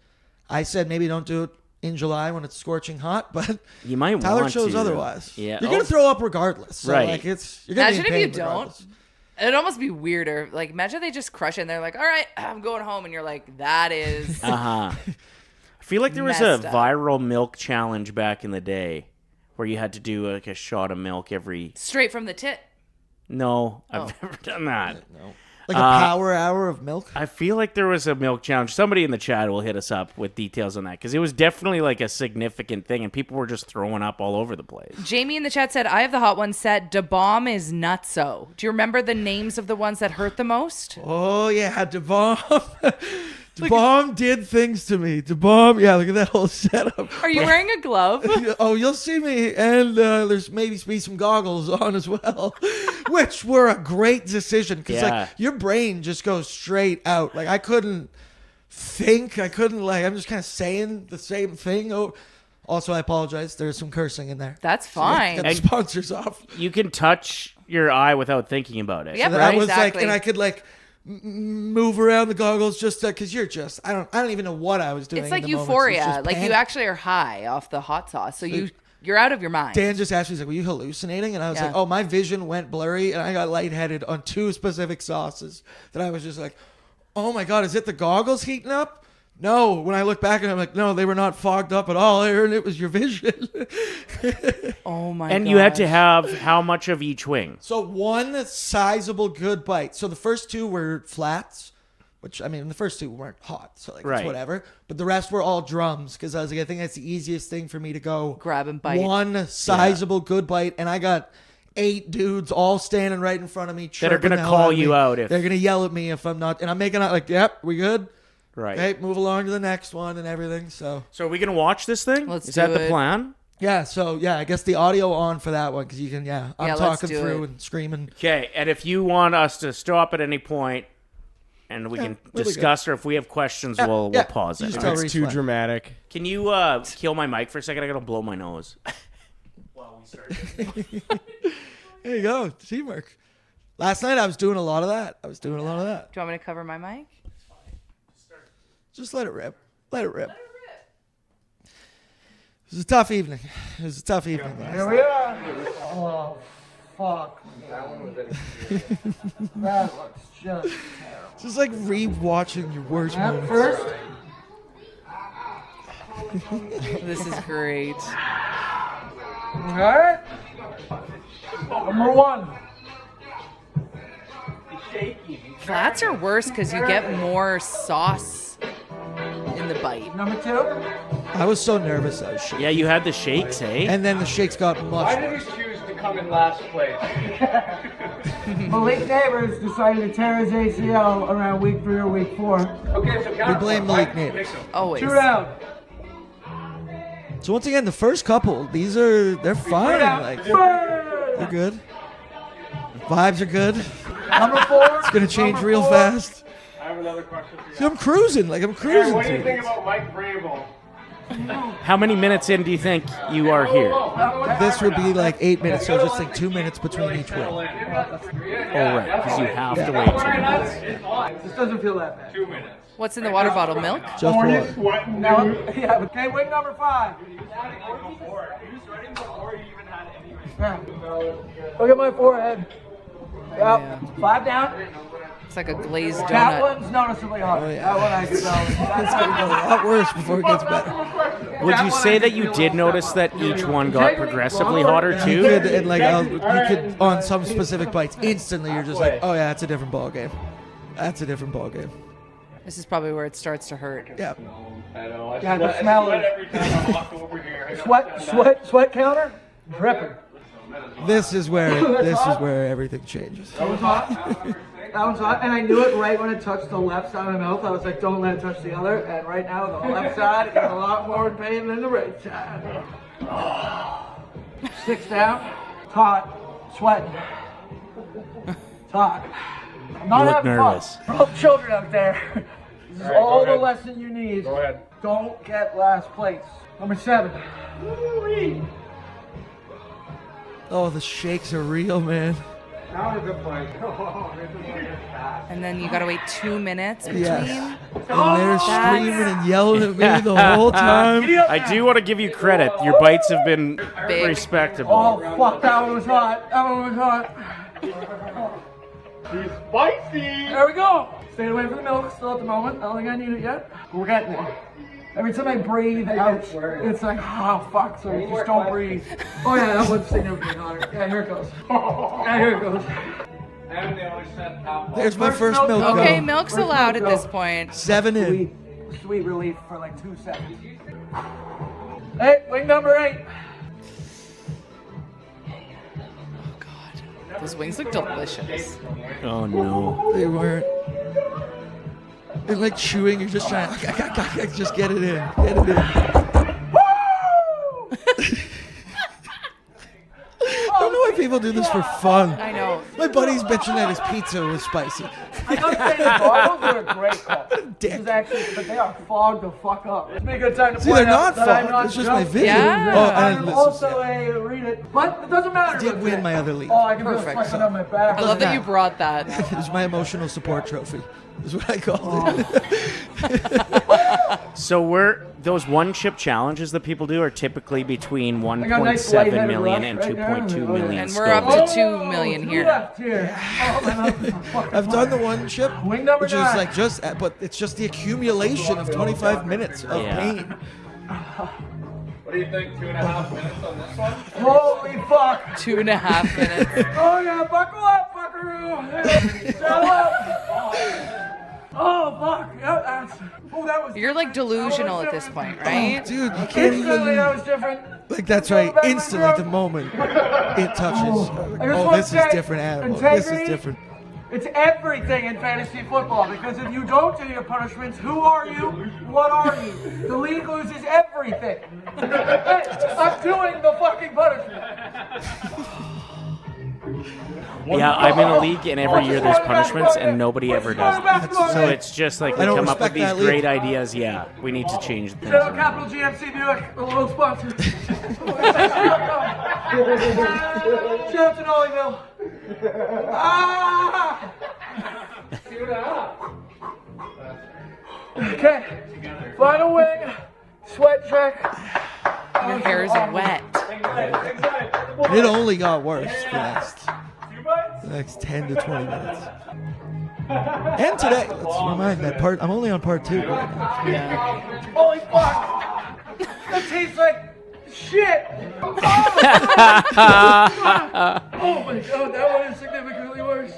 I said maybe don't do it in July when it's scorching hot, but you might Tyler want chose to. otherwise. Yeah. You're going to throw up regardless. So Right. Like you're gonna Imagine be if you paid regardless. don't. It'd almost be weirder. Like, imagine they just crush it and they're like, all right, I'm going home. And you're like, that is. I feel like there was a Messed up. viral milk challenge back in the day where you had to do like a shot of milk every. Straight from the tit. No, I've never done that. No. Like a power hour of milk? I feel like there was a milk challenge. Somebody in the chat will hit us up with details on that because it was definitely like a significant thing and people were just throwing up all over the place. Jamie in the chat said, I have the hot one set. Da Bomb is nutso. Do you remember the names of the ones that hurt the most? Oh, yeah. Da Bomb. Da Bomb did things to me. Da Bomb, yeah, look at that whole setup. Are you wearing a glove? Oh, you'll see me. And there's maybe be some goggles on as well, which were a great decision because like your brain just goes straight out. Like I couldn't think. I'm just kind of saying the same thing. Oh, also, I apologize. There's some cursing in there. That's fine. Get the sponsors off. You can touch your eye without thinking about it. Yep, So that right, was exactly. like, and I could like move around the goggles just because you're just I don't even know what I was doing. It's like in the moment. euphoria. It's just Like you panic. actually are high off the hot sauce. So you're out of your mind. Dan just asked me, he's like, were you hallucinating? And I was like, oh, my vision went blurry and I got lightheaded on 2 specific sauces that I was just like, oh my God, is it the goggles heating up? No. When I look back and I'm like, no, they were not fogged up at all, Aaron. It was your vision. Oh my God. And you had to have how much of each wing? So one sizable good bite. So the first 2 were flats, which, I mean, the first 2 weren't hot. So like, Right. it's whatever. But the rest were all drums because I was like, I think that's the easiest thing for me to go. Grab and bite. One sizable good bite. And I got 8 dudes all standing right in front of me. That are going to call you out if they're going to yell at me if I'm not. And I'm making out like, yep, we good? Right. Okay, move along to the next one and everything. So are we going to watch this thing? Let's Is do that it. the plan? yeah, I guess the audio on for that one because you can, I'm let's talking do through it. and screaming. Okay, and if you want us to stop at any point and we can we'll be discuss, or if we have questions, we'll pause You it. just All tell right. It's Reese too when. dramatic. Can you kill my mic for a second? I got to blow my nose. While we start. There you go, teamwork. Last night I was doing a lot of that. Do you want me to cover my mic? Just let it rip. Let it rip. It was a tough evening. Guys. Here we are. Oh, fuck. That looks just terrible. Just like re-watching your worst moments. First. This is great. All right. Number 1. Flats are worse because you get more sauce in the bite. Number 2. I was so nervous I was shaking. Yeah, you had the shakes, eh? And then the shakes got much Why did worse. he choose to come in last place? Malik Neighbors decided to tear his ACL around week 3 or week 4. Okay, so count. We blame Malik Neighbors. Always. 2 down. So once again, the first couple, they're fine. Like they're good. Vibes are good. Number 4. It's gonna change real 4. fast. I have another question for you. So I'm cruising. Aaron, Cruising. what do you through think this. about Mike Vrabel? How many minutes in do you think you are here? This would be like 8 minutes, so just think 2 minutes between each win. Oh, right, because you have to wait 2 minutes. This doesn't feel that bad. 2 minutes. What's in the water bottle? Milk? Just water. Now, yeah, okay, wing number 5. Yeah. Look at my forehead. Yep. 5 down. It's like a glazed donut. That one's noticeably hard. Oh, yeah. That one I can tell. It's gonna go a lot worse before it gets better. Would you say that you did notice that each one got progressively hotter You too? could, and like, you could on some specific bites instantly. You're just like, oh yeah, that's a different ball game. That's a different ball game. This is probably where it starts to hurt. Yeah. Yeah, the smell is sweat counter dripping. This is where everything changes. That one's hot. That one's hot, and I knew it right when it touched the left side of my mouth. I was like, don't let it touch the other. And right now, the left side is a lot more in pain than the right side. 6 down. It's hot. Sweating. It's hot. I'm not You look having nervous. fun. For all the children out there, this is All right, all go the ahead. lesson you need. Go ahead. Don't get last place. Number 7. Oh, the shakes are real, man. That was a play. And then you gotta wait 2 minutes between. Yes. And they're That's- screaming and yelling at me the whole time. I do want to give you credit. Your bites have been Big. respectable. Oh, fuck, that one was hot. That one was hot. He's spicy. There we go. Staying away from the milk still at the moment. I don't think I need it yet. But we're getting there. Every time I breathe out, it's like, oh, fuck, so you just don't breathe. Oh, yeah, that one's significantly hotter. Yeah, here it goes. Yeah, here it goes. There's my first milk. Okay, go. milk's allowed at this point. 7 in. Sweet relief for like 2 seconds. Hey, wing number 8. Those wings look delicious. Oh no. They weren't. They're like chewing. You're just trying to just get it in. Get it in. I don't know why people do this for fun. I know. My buddy's bitching that his pizza was spicy. I gotta say, the goggles are a great call. Dick. This is actually, but they are fogged the fuck up. It's been a good time to See, point they're out not that I'm fogged. not It's just my drunk. vision. Yeah. Oh, and I'm this also is, a read it, but it doesn't matter. I did win my other league. Oh, I can feel it Perfect. sweating on my back. I love that you brought that. It was my emotional support trophy. Is what I called it. So those one chip challenges that people do are typically between got a nice 1.7 lightheaded million rush and right there. 2.2 million. And we're up Scoville. to 2 million Two here. left here. Oh, my mouth is on fucking I've done the fire. one chip, Wing number which is 9. like but it's just the accumulation of 25 minutes of Yeah. pain. What do you think? 2.5 minutes on this one? Holy fuck. 2.5 minutes. Oh, yeah, buckle up, fuckaroo. Settle up. Oh, fuck. Yeah, that was. You're like delusional at this point, right? Dude, you can't Instantly, even. that was different. Like, that's right. Instantly, the moment it touches. I just Oh, wanna this is say, different animal. This is integrity, different. It's everything in fantasy football because if you don't do your punishments, who are you? What are you? The league loses everything. Hey, I'm doing the fucking punishment. Yeah, I'm in a league, and every year there's punishments, and nobody ever does that. So it's just like we I don't come up with respect these that great league. ideas. Yeah, we need to change things. Shout out Capital GMC Buick, the little sponsor. Shout out to Nollyville. Ah! Okay, final wing, sweat check. Your hair is wet. It only got worse the next 10 to 20 minutes. And today, let's remind that part. I'm only on part 2 right now. Holy fuck! That tastes like shit! Oh my god, that one is significantly worse.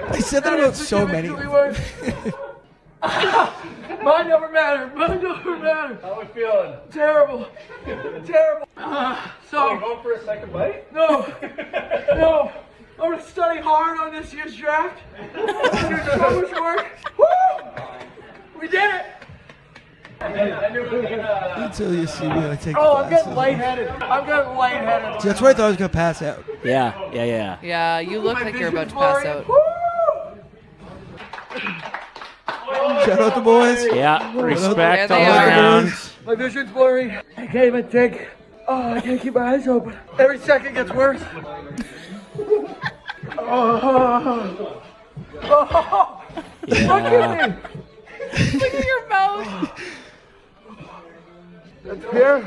I said that about so many. Significantly worse. Mine never mattered. Mine never mattered. How are we feeling? Terrible. Terrible. So, Going for a second bite? no. No. I'm gonna study hard on this year's draft. I'm gonna do so much work. Woo! We did it! Until you see me, I take the Oh, I'm glasses getting off. lightheaded. I'm getting lightheaded. See, that's where I thought I was going to pass out. Yeah. Yeah, you look My like you're about to vision's pass blurry. out. Woo! Shout out the boys. Yeah, respect There all they are. around. My vision's blurry. I can't even think. Oh, I can't keep my eyes open. Every second gets worse. Oh. Oh. Yeah. Look at me. Look at your mouth. That's here.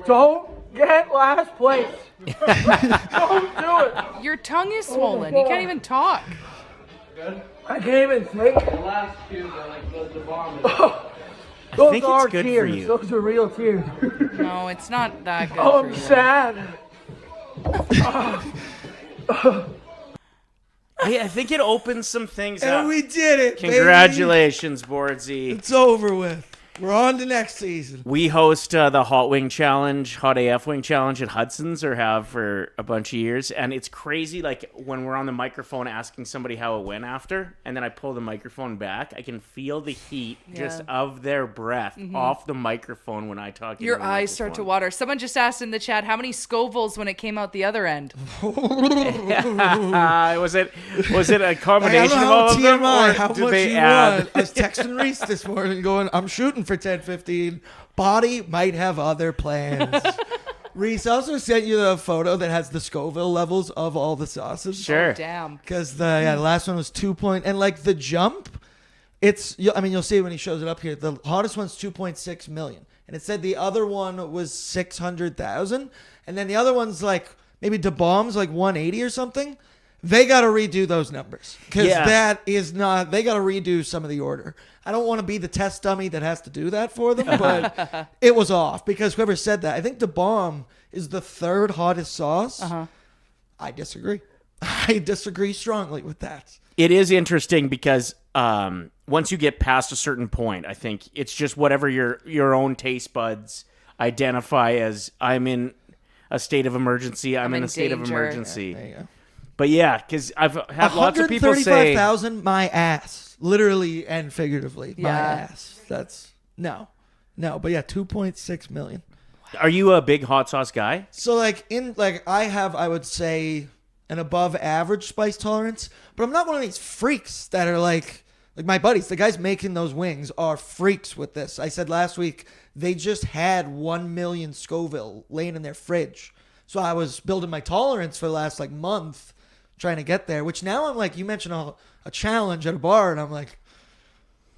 Don't get last place. Don't do it. Your tongue is swollen. You can't even talk. I can't even think. The last few are like the bomb. Those think it's are good for tears. you. Those are real tears. No, it's not that good Oh, for I'm you. sad. I think it opens some things And up. we did it, baby. Congratulations, Bordzy. It's over with. We're on to next season. We host the Hot Wing Challenge, Hot AF Wing Challenge at Hudson's, or have for a bunch of years. And it's crazy, like, when we're on the microphone asking somebody how it went after, and then I pull the microphone back, I can feel the heat just of their breath off the microphone when I talk. Your eyes start to water. Someone just asked in the chat, how many Scovilles when it came out the other end? Was it a combination of all of them, or how did much they you add? want? I was texting Reese this morning going, I'm shooting for 10-15. Body might have other plans. Reese also sent you the photo that has the Scoville levels of all the sauces. Sure. Oh, damn. Because the last one was 2 point. And like the jump, you'll see when he shows it up here. The hottest one's 2.6 million. And it said the other one was 600,000. And then the other one's like, maybe Da Bomb's like 180 or something. They got to redo those numbers. Because that is not, they got to redo some of the order. I don't want to be the test dummy that has to do that for them, but it was off because whoever said that, I think Da Bomb is the third hottest sauce. I disagree. I disagree strongly with that. It is interesting because once you get past a certain point, I think it's just whatever your own taste buds identify as. I'm in a state of emergency. I'm in a state of emergency. There you go. But yeah, because I've had lots of people say 135,000, my ass, literally and figuratively, my ass. That's no, but yeah, 2.6 million. Are you a big hot sauce guy? So I would say an above average spice tolerance, but I'm not one of these freaks that are like my buddies. The guys making those wings are freaks with this. I said last week they just had 1 million Scoville laying in their fridge, so I was building my tolerance for the last month. Trying to get there, which now I'm like, you mentioned a challenge at a bar, and I'm like,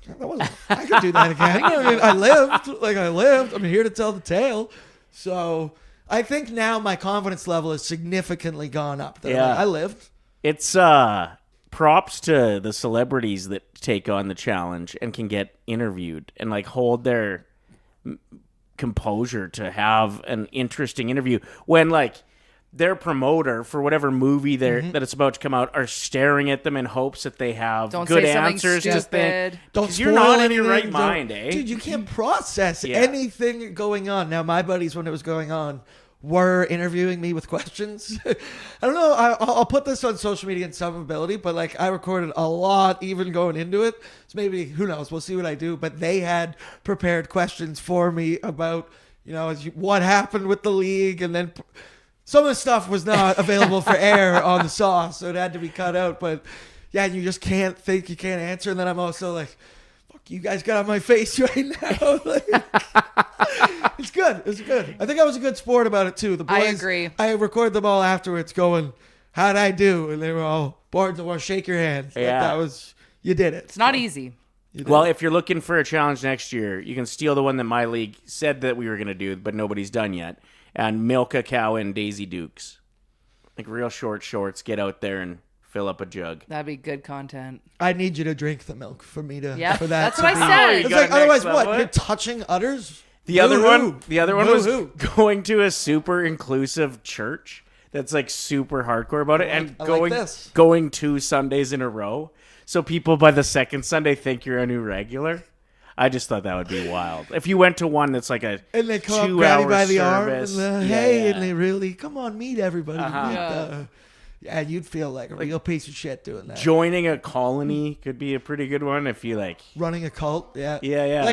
I could do that again. I lived. I'm here to tell the tale. So I think now my confidence level has significantly gone up. I lived. It's props to the celebrities that take on the challenge and can get interviewed and hold their composure to have an interesting interview when their promoter for whatever movie that it's about to come out are staring at them in hopes that they have good answers to think. Don't you're not in your right mind, eh? Dude, you can't process anything going on. Now, my buddies, when it was going on, were interviewing me with questions. I don't know. I'll put this on social media in some ability, but I recorded a lot even going into it. So maybe, who knows? We'll see what I do. But they had prepared questions for me about, what happened with the league, and then some of the stuff was not available for air on the sauce, so it had to be cut out. But yeah, you just can't think, you can't answer. And then I'm also like, fuck, you guys got on my face right now. It's good. It's good. I think I was a good sport about it too. The boys, I agree. I recorded them all afterwards going, how'd I do? And they were all, Bordzy, want to shake your hands. Yeah. That was, you did it. It's not easy. Well, if you're looking for a challenge next year, you can steal the one that my league said that we were going to do, but nobody's done yet. And milk a cow in Daisy Dukes. Real short shorts. Get out there and fill up a jug. That'd be good content. I need you to drink the milk for me to. Yeah, for that that's what I said. It's otherwise, what? You're touching udders. The other one was going to a super inclusive church that's super hardcore about it, and going 2 Sundays in a row. So people by the second Sunday think you're a new regular. I just thought that would be wild. If you went to one that's a and they come 2 up, grab hour you by the service, arm, and and they really come on, meet everybody. Yeah, you'd feel like a real piece of shit doing that. Joining a colony could be a pretty good one if you running a cult. Yeah.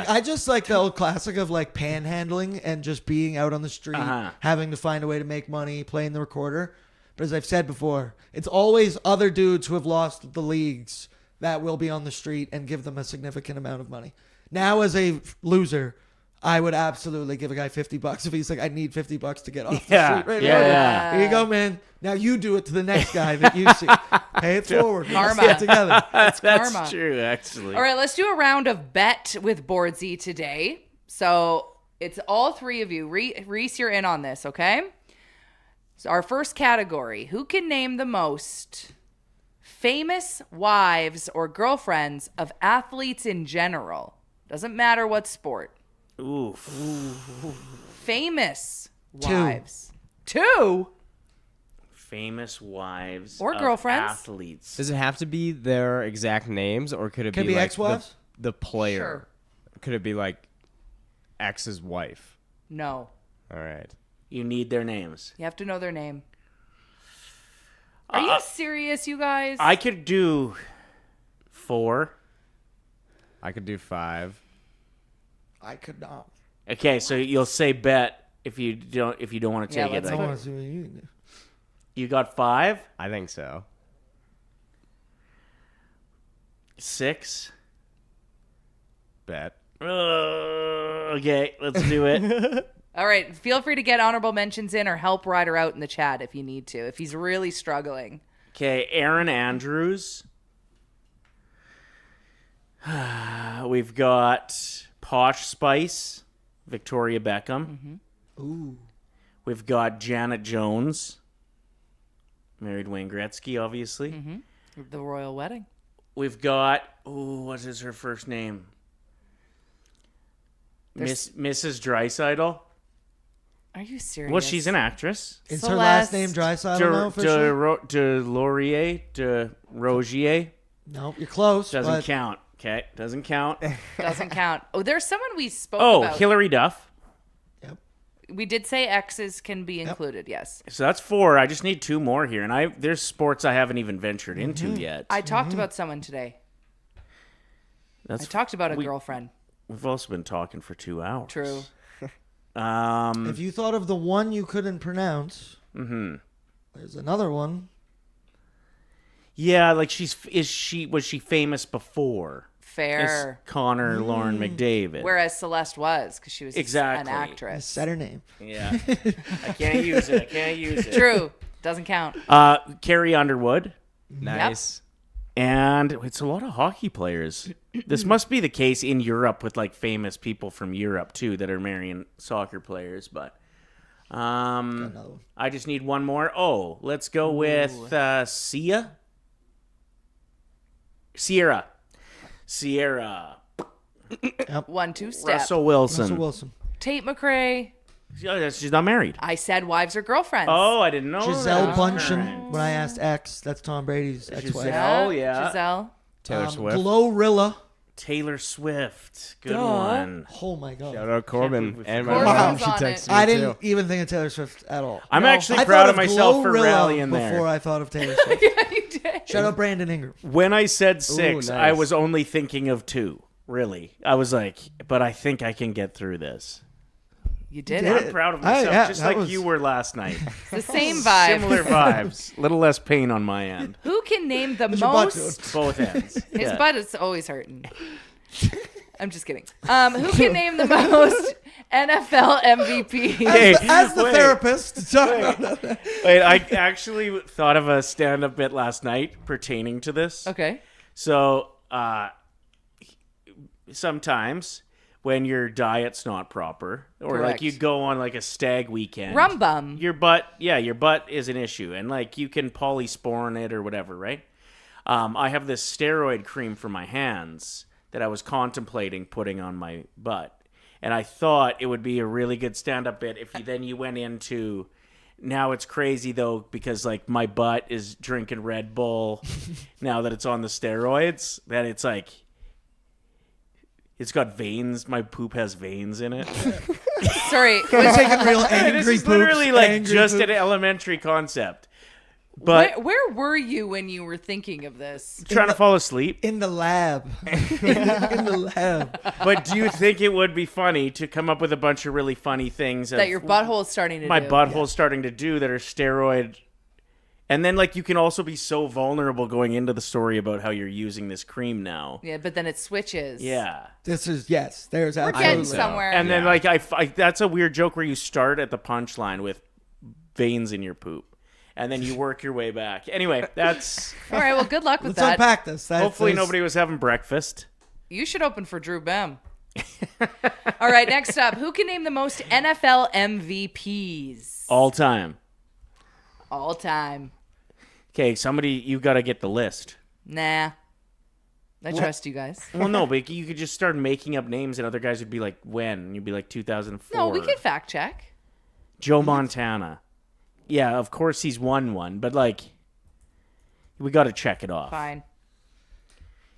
I just like the old classic of panhandling and just being out on the street, having to find a way to make money, playing the recorder. But as I've said before, it's always other dudes who have lost the leagues that will be on the street and give them a significant amount of money. Now, as a loser, I would absolutely give a guy $50 if he's like, I need $50 to get off the street right now. Here you go, man. Now you do it to the next guy that you see. Pay it forward. Karma. Let's get together. That's karma. True, actually. All right, let's do a round of bet with Bordzy today. So it's all three of you. Reese, you're in on this, okay? So our first category, who can name the most famous wives or girlfriends of athletes in general? Doesn't matter what sport. Oof. Famous wives. Two? Famous wives or girlfriends. Athletes. Does it have to be their exact names, or could it be like ex-wives? the player? Sure. Could it be Ex's wife. No. All right. You need their names. You have to know their name. Are you serious, you guys? I could do 4. I could do 5. I could not. Okay, so you'll say bet if you don't want to take it. I want to see what you do. You got 5? I think so. 6? Bet. Okay, let's do it. All right. Feel free to get honorable mentions in or help Ryder out in the chat if you need to, if he's really struggling. Okay, Aaron Andrews. We've got Posh Spice, Victoria Beckham. Ooh. We've got Janet Jones, married Wayne Gretzky, obviously. The royal wedding. We've got, what is her first name? Mrs. Dreisaitl. Are you serious? Well, she's an actress. Is her last name Draisaitl now officially? De Laurier, De Rogier. No, you're close. Doesn't count. Okay, doesn't count. Doesn't count. Oh, there's someone we spoke about. Hillary Duff. Yep. We did say exes can be included, yes. So that's 4. I just need 2 more here. And there's sports I haven't even ventured into yet. I talked about someone today. I talked about a girlfriend. We've also been talking for 2 hours. True. If you thought of the one you couldn't pronounce, there's another one. Yeah, like was she famous before? Fair. Is Connor Lauren McDavid. Whereas Celeste was, because she was an actress. I said her name. Yeah. I can't use it. True. Doesn't count. Carrie Underwood. Nice. And it's a lot of hockey players. This must be the case in Europe with like famous people from Europe too that are marrying soccer players. But I just need one more. Oh, let's go with Sierra. 1-2 step. Russell Wilson. Tate McRae. She's not married. I said wives or girlfriends. Oh, I didn't know. Giselle that. Bundchen. When I asked X, that's Tom Brady's ex-wife. Giselle, yeah. Giselle. Taylor Swift. Glorilla. Taylor Swift. Good one. Oh my god. Shout out Corbin. And my Corbin's mom, she on texted it. me I didn't too. even think of Taylor Swift at all. I'm actually I proud thought of myself for Glorilla rallying there. before I thought of Taylor Swift. Yeah, you did. Shout out Brandon Ingram. When I said 6, Ooh, nice. I was only thinking of 2. Really. I was like, but I think I can get through this. You did I'm it. proud of myself, yeah, just that like was- you were last night. The same vibe. Similar vibes. Little less pain on my end. Who can name the How's your butt most? Both ends. His Yeah. butt is always hurting. I'm just kidding. Who can name the most NFL MVPs? Hey, As the wait. therapist. Wait, I actually thought of a stand-up bit last night pertaining to this. Okay. So, sometimes when your diet's not proper, or Correct. like you go on like a stag weekend, Rum bum. your butt is an issue, and like you can polysporin it or whatever, right? I have this steroid cream for my hands that I was contemplating putting on my butt, and I thought it would be a really good stand-up bit if you went into. Now it's crazy though because like my butt is drinking Red Bull now that it's on the steroids, that it's like it's got veins. My poop has veins in it. Sorry. We're taking real This angry is literally poops, like angry just poops. an elementary concept. But Where were you when you were thinking of this? trying to fall asleep. In the lab. In the lab. But do you think it would be funny to come up with a bunch of really funny things That your butthole is starting to my do. butthole's starting to do that are steroid? And then like you can also be so vulnerable going into the story about how you're using this cream now. Yeah, but then it switches. Yeah. This is, yes, there's We're absolutely. getting somewhere. And then like I that's a weird joke where you start at the punchline with veins in your poop. And then you work your way back. Anyway, that's... All right, well, good luck with Let's that. unpack this. Hopefully nobody was having breakfast. You should open for Drew Bem. All right, next up. Who can name the most NFL MVPs? All time. All time. Okay, you got to get the list. Nah. I trust you guys. Well, no, but you could just start making up names and other guys would be like, when? And you'd be like, 2004. No, we could fact check. Joe Montana. Yeah, of course he's won one, but like, we got to check it off. Fine.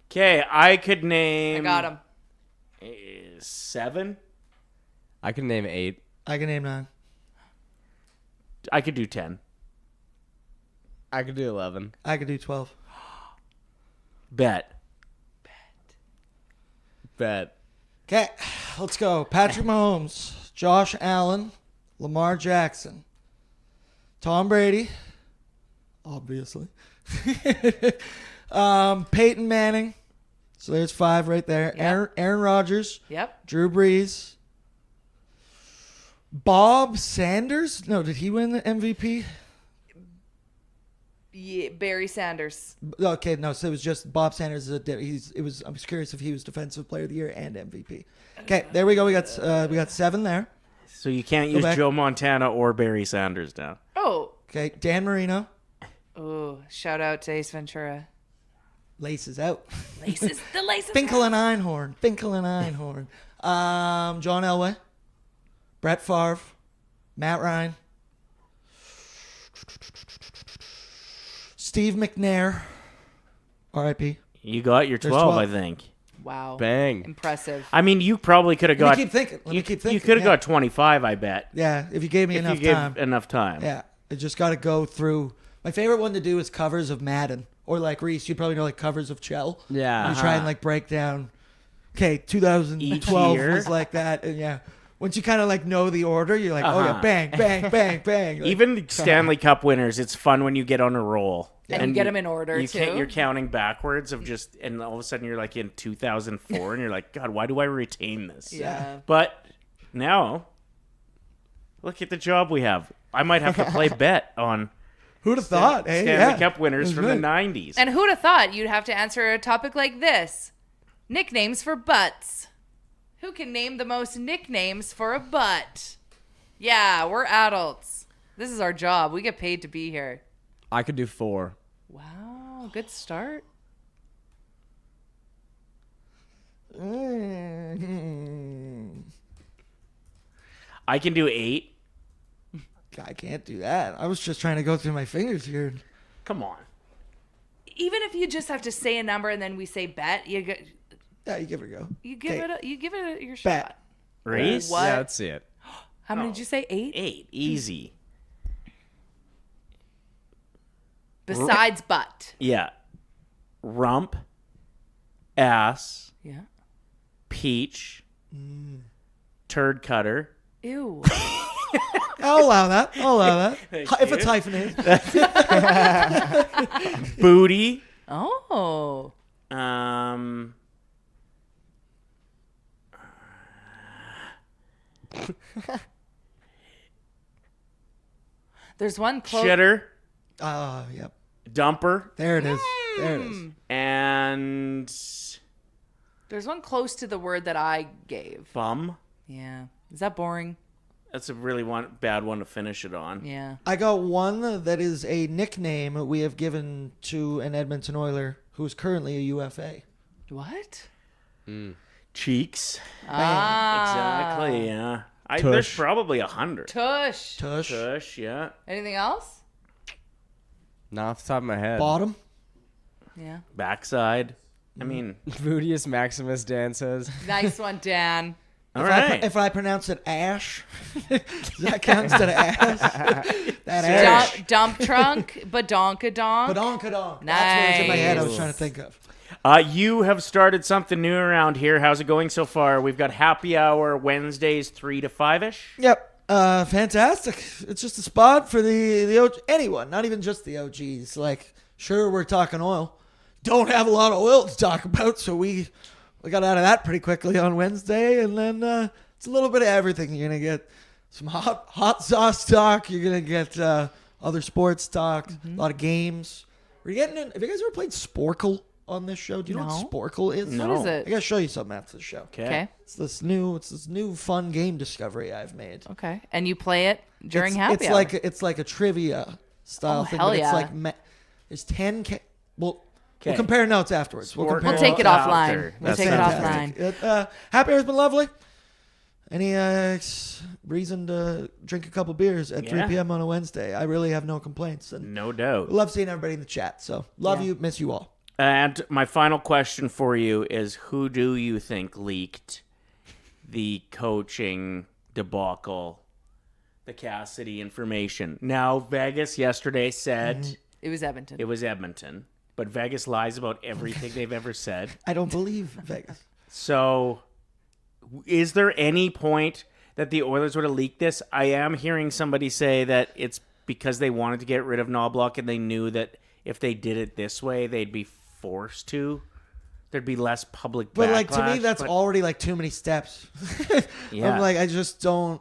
Okay, I could name... I got him. 7? I can name 8. I can name 9. I could do 10. I could do 11. I could do 12. Bet. Okay, let's go. Patrick Mahomes, Josh Allen, Lamar Jackson, Tom Brady, obviously, Peyton Manning. So there's 5 right there. Yep. Aaron Rodgers. Yep. Drew Brees. Bob Sanders. No, did he win the MVP? Yeah, Barry Sanders. Okay, no. So it was just Bob Sanders. I was curious if he was Defensive Player of the Year and MVP. Okay, there we go. We got 7 there. So you can't use back. Joe Montana or Barry Sanders now. Oh. Okay, Dan Marino. Oh, shout out to Ace Ventura. Laces out. Laces. The laces. Finkel and Einhorn. John Elway. Brett Favre. Matt Ryan. Steve McNair. R.I.P. You got your 12, I think. Wow. Bang. Impressive. I mean, you probably could have got... Let me keep thinking. You could have yeah. got 25, I bet. Yeah, if you gave me enough time. Yeah, it just got to go through. My favorite one to do is covers of Madden. Or like Reese, you probably know like covers of Chell. Yeah. You try and like break down, okay, 2012 was like that. And yeah, once you kind of like know the order, you're like, oh yeah, bang, bang, bang, bang. Like, Even the Stanley Cup winners, it's fun when you get on a roll. And you get them in order, too. You're counting backwards of just, and all of a sudden you're like in 2004 and you're like, God, why do I retain this? Yeah. But now, look at the job we have. I might have to play bet on who'd have thought? Stanley Cup winners from the 90s. And who'd have thought you'd have to answer a topic like this? Nicknames for butts. Who can name the most nicknames for a butt? Yeah, we're adults. This is our job. We get paid to be here. I could do 4. Wow, good start. I can do 8. I can't do that. I was just trying to go through my fingers here. Come on. Even if you just have to say a number and then we say bet, you give it a go. You give it your Bet. shot. Reese? What? Yeah, let's see it. How many did you say? 8? 8. Easy. Besides butt. Yeah. Rump. Ass. Yeah. Peach. Turd cutter. Ew. I'll allow that. If it's hyphenated. Booty. Oh. There's one close. Shitter. Yep. Dumper. There it is. And There's one close to the word that I gave. bum. Yeah. Is that boring? That's a really bad one to finish it on. Yeah. I got one that is a nickname we have given to an Edmonton Oiler who is currently a UFA. What? Cheeks. Ah. Exactly, yeah. Tush. There's probably 100. Tush. Tush, yeah. Anything else? Not off the top of my head. Bottom. Yeah. Backside. I mean, Vudius Maximus, Dan says. Nice one, Dan. all right. If I pronounce it ash, does that count instead of ass? That ash. Dump trunk, badonkadonk. Badonkadonk. That's what was in my head I was Nice. trying to think of. You have started something new around here. How's it going so far? We've got happy hour Wednesdays 3 to 5-ish. Yep. Fantastic. It's just a spot for the OG, anyone, not even just the OGs. Like, sure, we're talking oil. Don't have a lot of oil to talk about, so we got out of that pretty quickly on Wednesday, and then it's a little bit of everything. You're gonna get some hot sauce talk. You're gonna get other sports talk. A lot of games. We're getting in. Have you guys ever played Sporkle on this show? Do you know what Sporkle is? No. What is it? I gotta show you something after the show. Okay. It's this new fun game discovery I've made. Okay. And you play it during it's, happy it's hour. it's like a trivia style Oh, thing. hell But yeah. it's like there's 10. We'll compare notes afterwards. We'll take it offline. That's fantastic. Happy hour's been lovely. Any reason to drink a couple beers at 3 p.m. on a Wednesday? I really have no complaints. And No doubt. love seeing everybody in the chat. So love you, miss you all. And my final question for you is, who do you think leaked the coaching debacle, the Cassidy information. Now, Vegas yesterday said it was Edmonton. It was Edmonton. But Vegas lies about everything they've ever said. I don't believe Vegas. So, is there any point that the Oilers would have leaked this? I am hearing somebody say that it's because they wanted to get rid of Knobloch and they knew that if they did it this way, they'd be forced to. There'd be less public backlash. But like to me, that's already like too many steps. Yeah. I'm like, I just don't.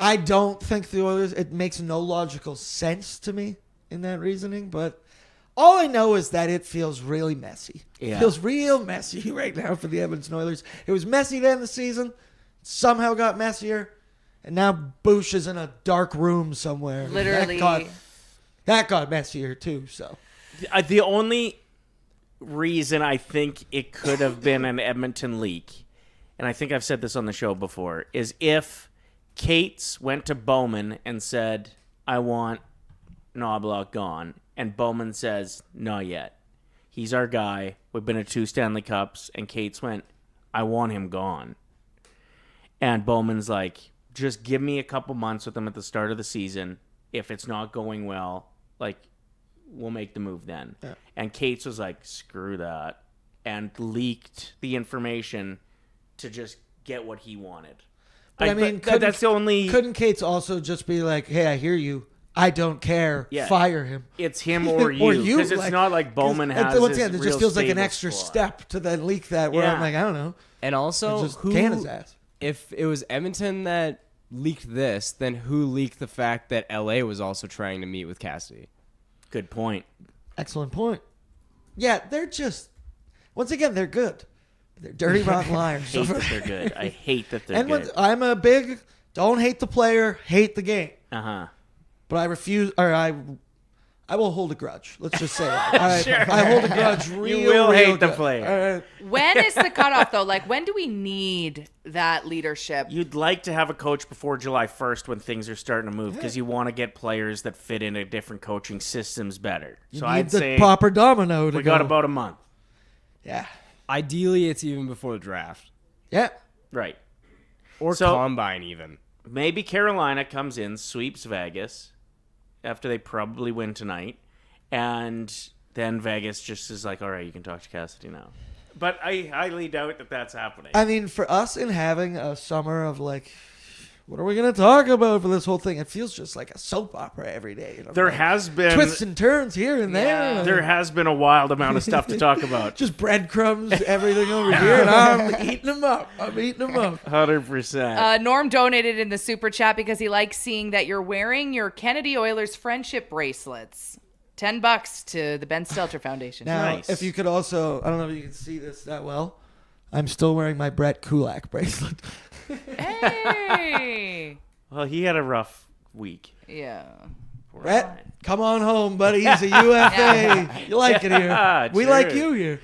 I don't think the Oilers. It makes no logical sense to me in that reasoning. But all I know is that it feels really messy. Yeah. It feels real messy right now for the Edmonton Oilers. It was messy to end the season. Somehow got messier, and now Bush is in a dark room somewhere. Literally, that got messier too. So the only reason I think it could have been an Edmonton leak, and I think I've said this on the show before, is if Cates went to Bowman and said, I want Knobloch gone, and Bowman says, not yet. He's our guy. We've been to 2 Stanley Cups, and Cates went, I want him gone. And Bowman's like, just give me a couple months with him at the start of the season. If it's not going well, like, we'll make the move then. Yeah. And Cates was like, screw that, and leaked the information to just get what he wanted. But I mean, that's the only... Couldn't Cates also just be like, hey, I hear you. I don't care. Yeah. Fire him. It's him or you. Because it's not like Bowman has once his again, it real just feels like an stable extra squad. step to then leak that where I'm like, I don't know. And also, just can his ass. If it was Edmonton that leaked this, then who leaked the fact that LA was also trying to meet with Cassidy? Good point. Excellent point. Yeah, they're just, once again, they're good. They're dirty, rotten liars. I hate that they're good. I hate that they're And good. I'm a big, don't hate the player, hate the game. Uh-huh. But I refuse, or I will hold a grudge. Let's just say that. All right, Sure. I hold a grudge real, You will real hate the good. player. All right. When is the cutoff, though? Like, when do we need that leadership? You'd like to have a coach before July 1st when things are starting to move because you want to get players that fit into different coaching systems better. You So need I'd the say proper domino to we got go. about a month. Yeah. Ideally, it's even before the draft. Yeah. Right. Or So- combine, even. Maybe Carolina comes in, sweeps Vegas after they probably win tonight, and then Vegas just is like, all right, you can talk to Cassidy now. But I highly doubt that that's happening. I mean, for us in having a summer of like, what are we going to talk about for this whole thing? It feels just like a soap opera every day. You know? There Like, has been twists and turns here and there. There has been a wild amount of stuff to talk about. Just breadcrumbs, everything over here, and I'm eating them up. 100%. Norm donated in the super chat because he likes seeing that you're wearing your Kennedy Oilers friendship bracelets. $10 to the Ben Stelter Foundation. Now, if you could also, I don't know if you can see this that well, I'm still wearing my Brett Kulak bracelet. Hey. Well, he had a rough week. Yeah. Brett, come on home, buddy. He's a UFA. You like it here. We like you here.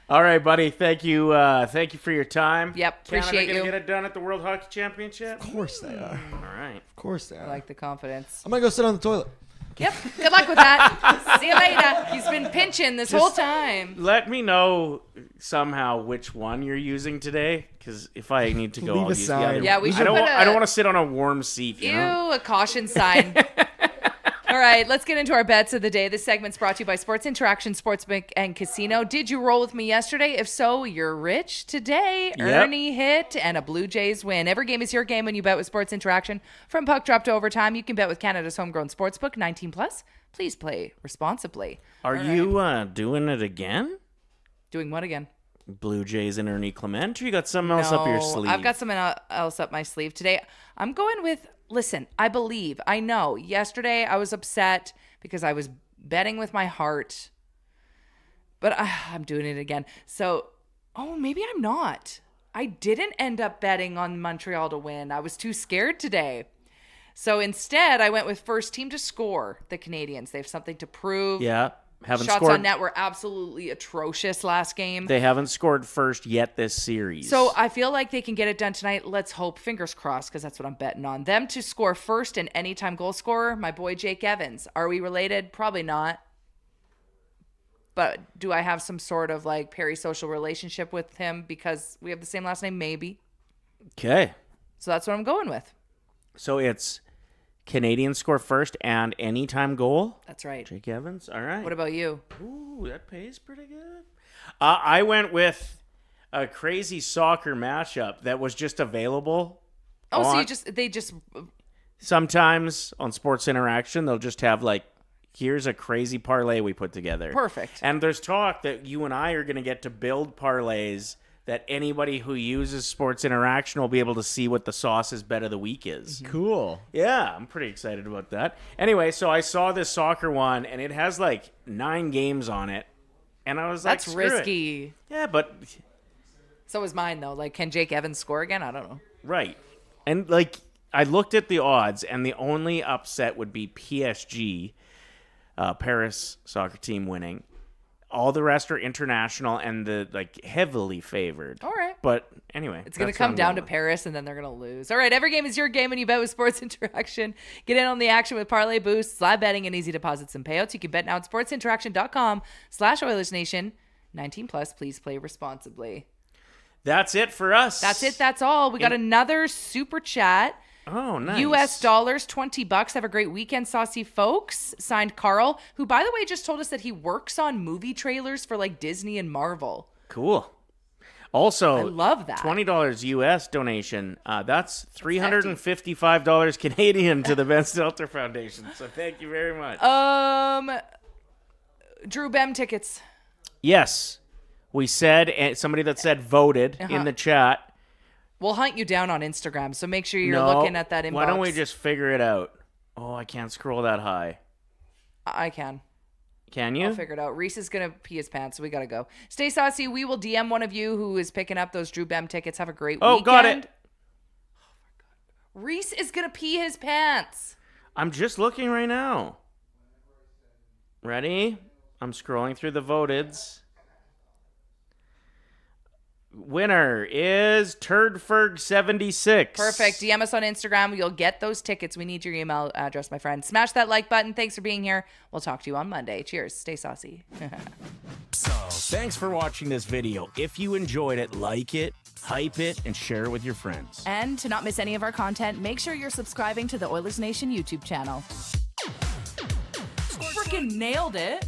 All right, buddy. Thank you. Thank you for your time. Yep, appreciate Canada you. gonna get it done at the World Hockey Championship? Of course they are. All right. Of course they I are. like the confidence. I'm going to go sit on the toilet. Yep. Good luck with that. See you later. He's been pinching this whole Just time. Let me know somehow which one you're using today, because if I need to go, Leave I'll a use the sign. other Yeah, one. we should I don't. put I don't a- want to sit on a warm seat. You know? Ew, a caution sign. All right, let's get into our bets of the day. This segment's brought to you by Sports Interaction Sportsbook and Casino. Did you roll with me yesterday? If so, you're rich today. Yep. Ernie hit and a Blue Jays win. Every game is your game when you bet with Sports Interaction. From puck drop to overtime, you can bet with Canada's homegrown sportsbook, 19 plus. Please play responsibly. Are you doing it again? Doing what again? Blue Jays and Ernie Clement, or you got something else up your sleeve? I've got something else up my sleeve today. I'm going with, listen, I know. Yesterday I was upset because I was betting with my heart, but I'm doing it again. So, maybe I'm not. I didn't end up betting on Montreal to win. I was too scared today. So instead, I went with first team to score, the Canadiens. They have something to prove. Yeah. Haven't Shots scored. on net were absolutely atrocious last game. They haven't scored first yet this series. So I feel like they can get it done tonight. Let's hope, fingers crossed, because that's what I'm betting on. Them to score first and anytime goal scorer, my boy Jake Evans. Are we related? Probably not. But do I have some sort of like perisocial relationship with him because we have the same last name? Maybe. Okay. So that's what I'm going with. So it's Canadiens score first and anytime goal. That's right. Jake Evans. All right. What about you? Ooh, that pays pretty good. I went with a crazy soccer mashup that was just available. Oh, so they just sometimes on Sports Interaction they'll just have like, here's a crazy parlay we put together. Perfect. And there's talk that you and I are going to get to build parlays that anybody who uses Sports Interaction will be able to see what the sauce's bet of the week is. Cool. Yeah, I'm pretty excited about that. Anyway, so I saw this soccer one, and it has like 9 games on it. And I was like, that's risky. It. Yeah, but... So is mine, though. Like, can Jake Evans score again? I don't know. Right. And, like, I looked at the odds, and the only upset would be PSG, Paris soccer team winning. All the rest are international and the like heavily favored. All right. But anyway. It's going to come down to Paris, and then they're going to lose. All right, every game is your game when you bet with Sports Interaction. Get in on the action with parlay boosts, live betting, and easy deposits and payouts. You can bet now at sportsinteraction.com/OilersNation. 19 plus, please play responsibly. That's it for us. That's it. That's all. We got another super chat. Oh, nice. US dollars, $20. Have a great weekend, saucy folks. Signed Carl, who, by the way, just told us that he works on movie trailers for like Disney and Marvel. Cool. Also, I love that. $20 US donation. That's $355 Canadian to the Ben Stelter Foundation. So thank you very much. Drew Bem tickets. Yes. We said, and somebody that said voted in the chat. We'll hunt you down on Instagram, so make sure you're looking at that inbox. Why don't we just figure it out? Oh, I can't scroll that high. I can. Can you? I'll figure it out. Reese is going to pee his pants, so we got to go. Stay saucy. We will DM one of you who is picking up those Drew Bem tickets. Have a great weekend. Oh, got it. Oh, my God. Reese is going to pee his pants. I'm just looking right now. Ready? I'm scrolling through the voteds. Winner is Turdferg76. Perfect. DM us on Instagram. You'll get those tickets. We need your email address, my friend. Smash that like button. Thanks for being here. We'll talk to you on Monday. Cheers. Stay saucy. Thanks for watching this video. If you enjoyed it, like it, hype it, and share it with your friends. And to not miss any of our content, make sure you're subscribing to the Oilers Nation YouTube channel. Freaking nailed it.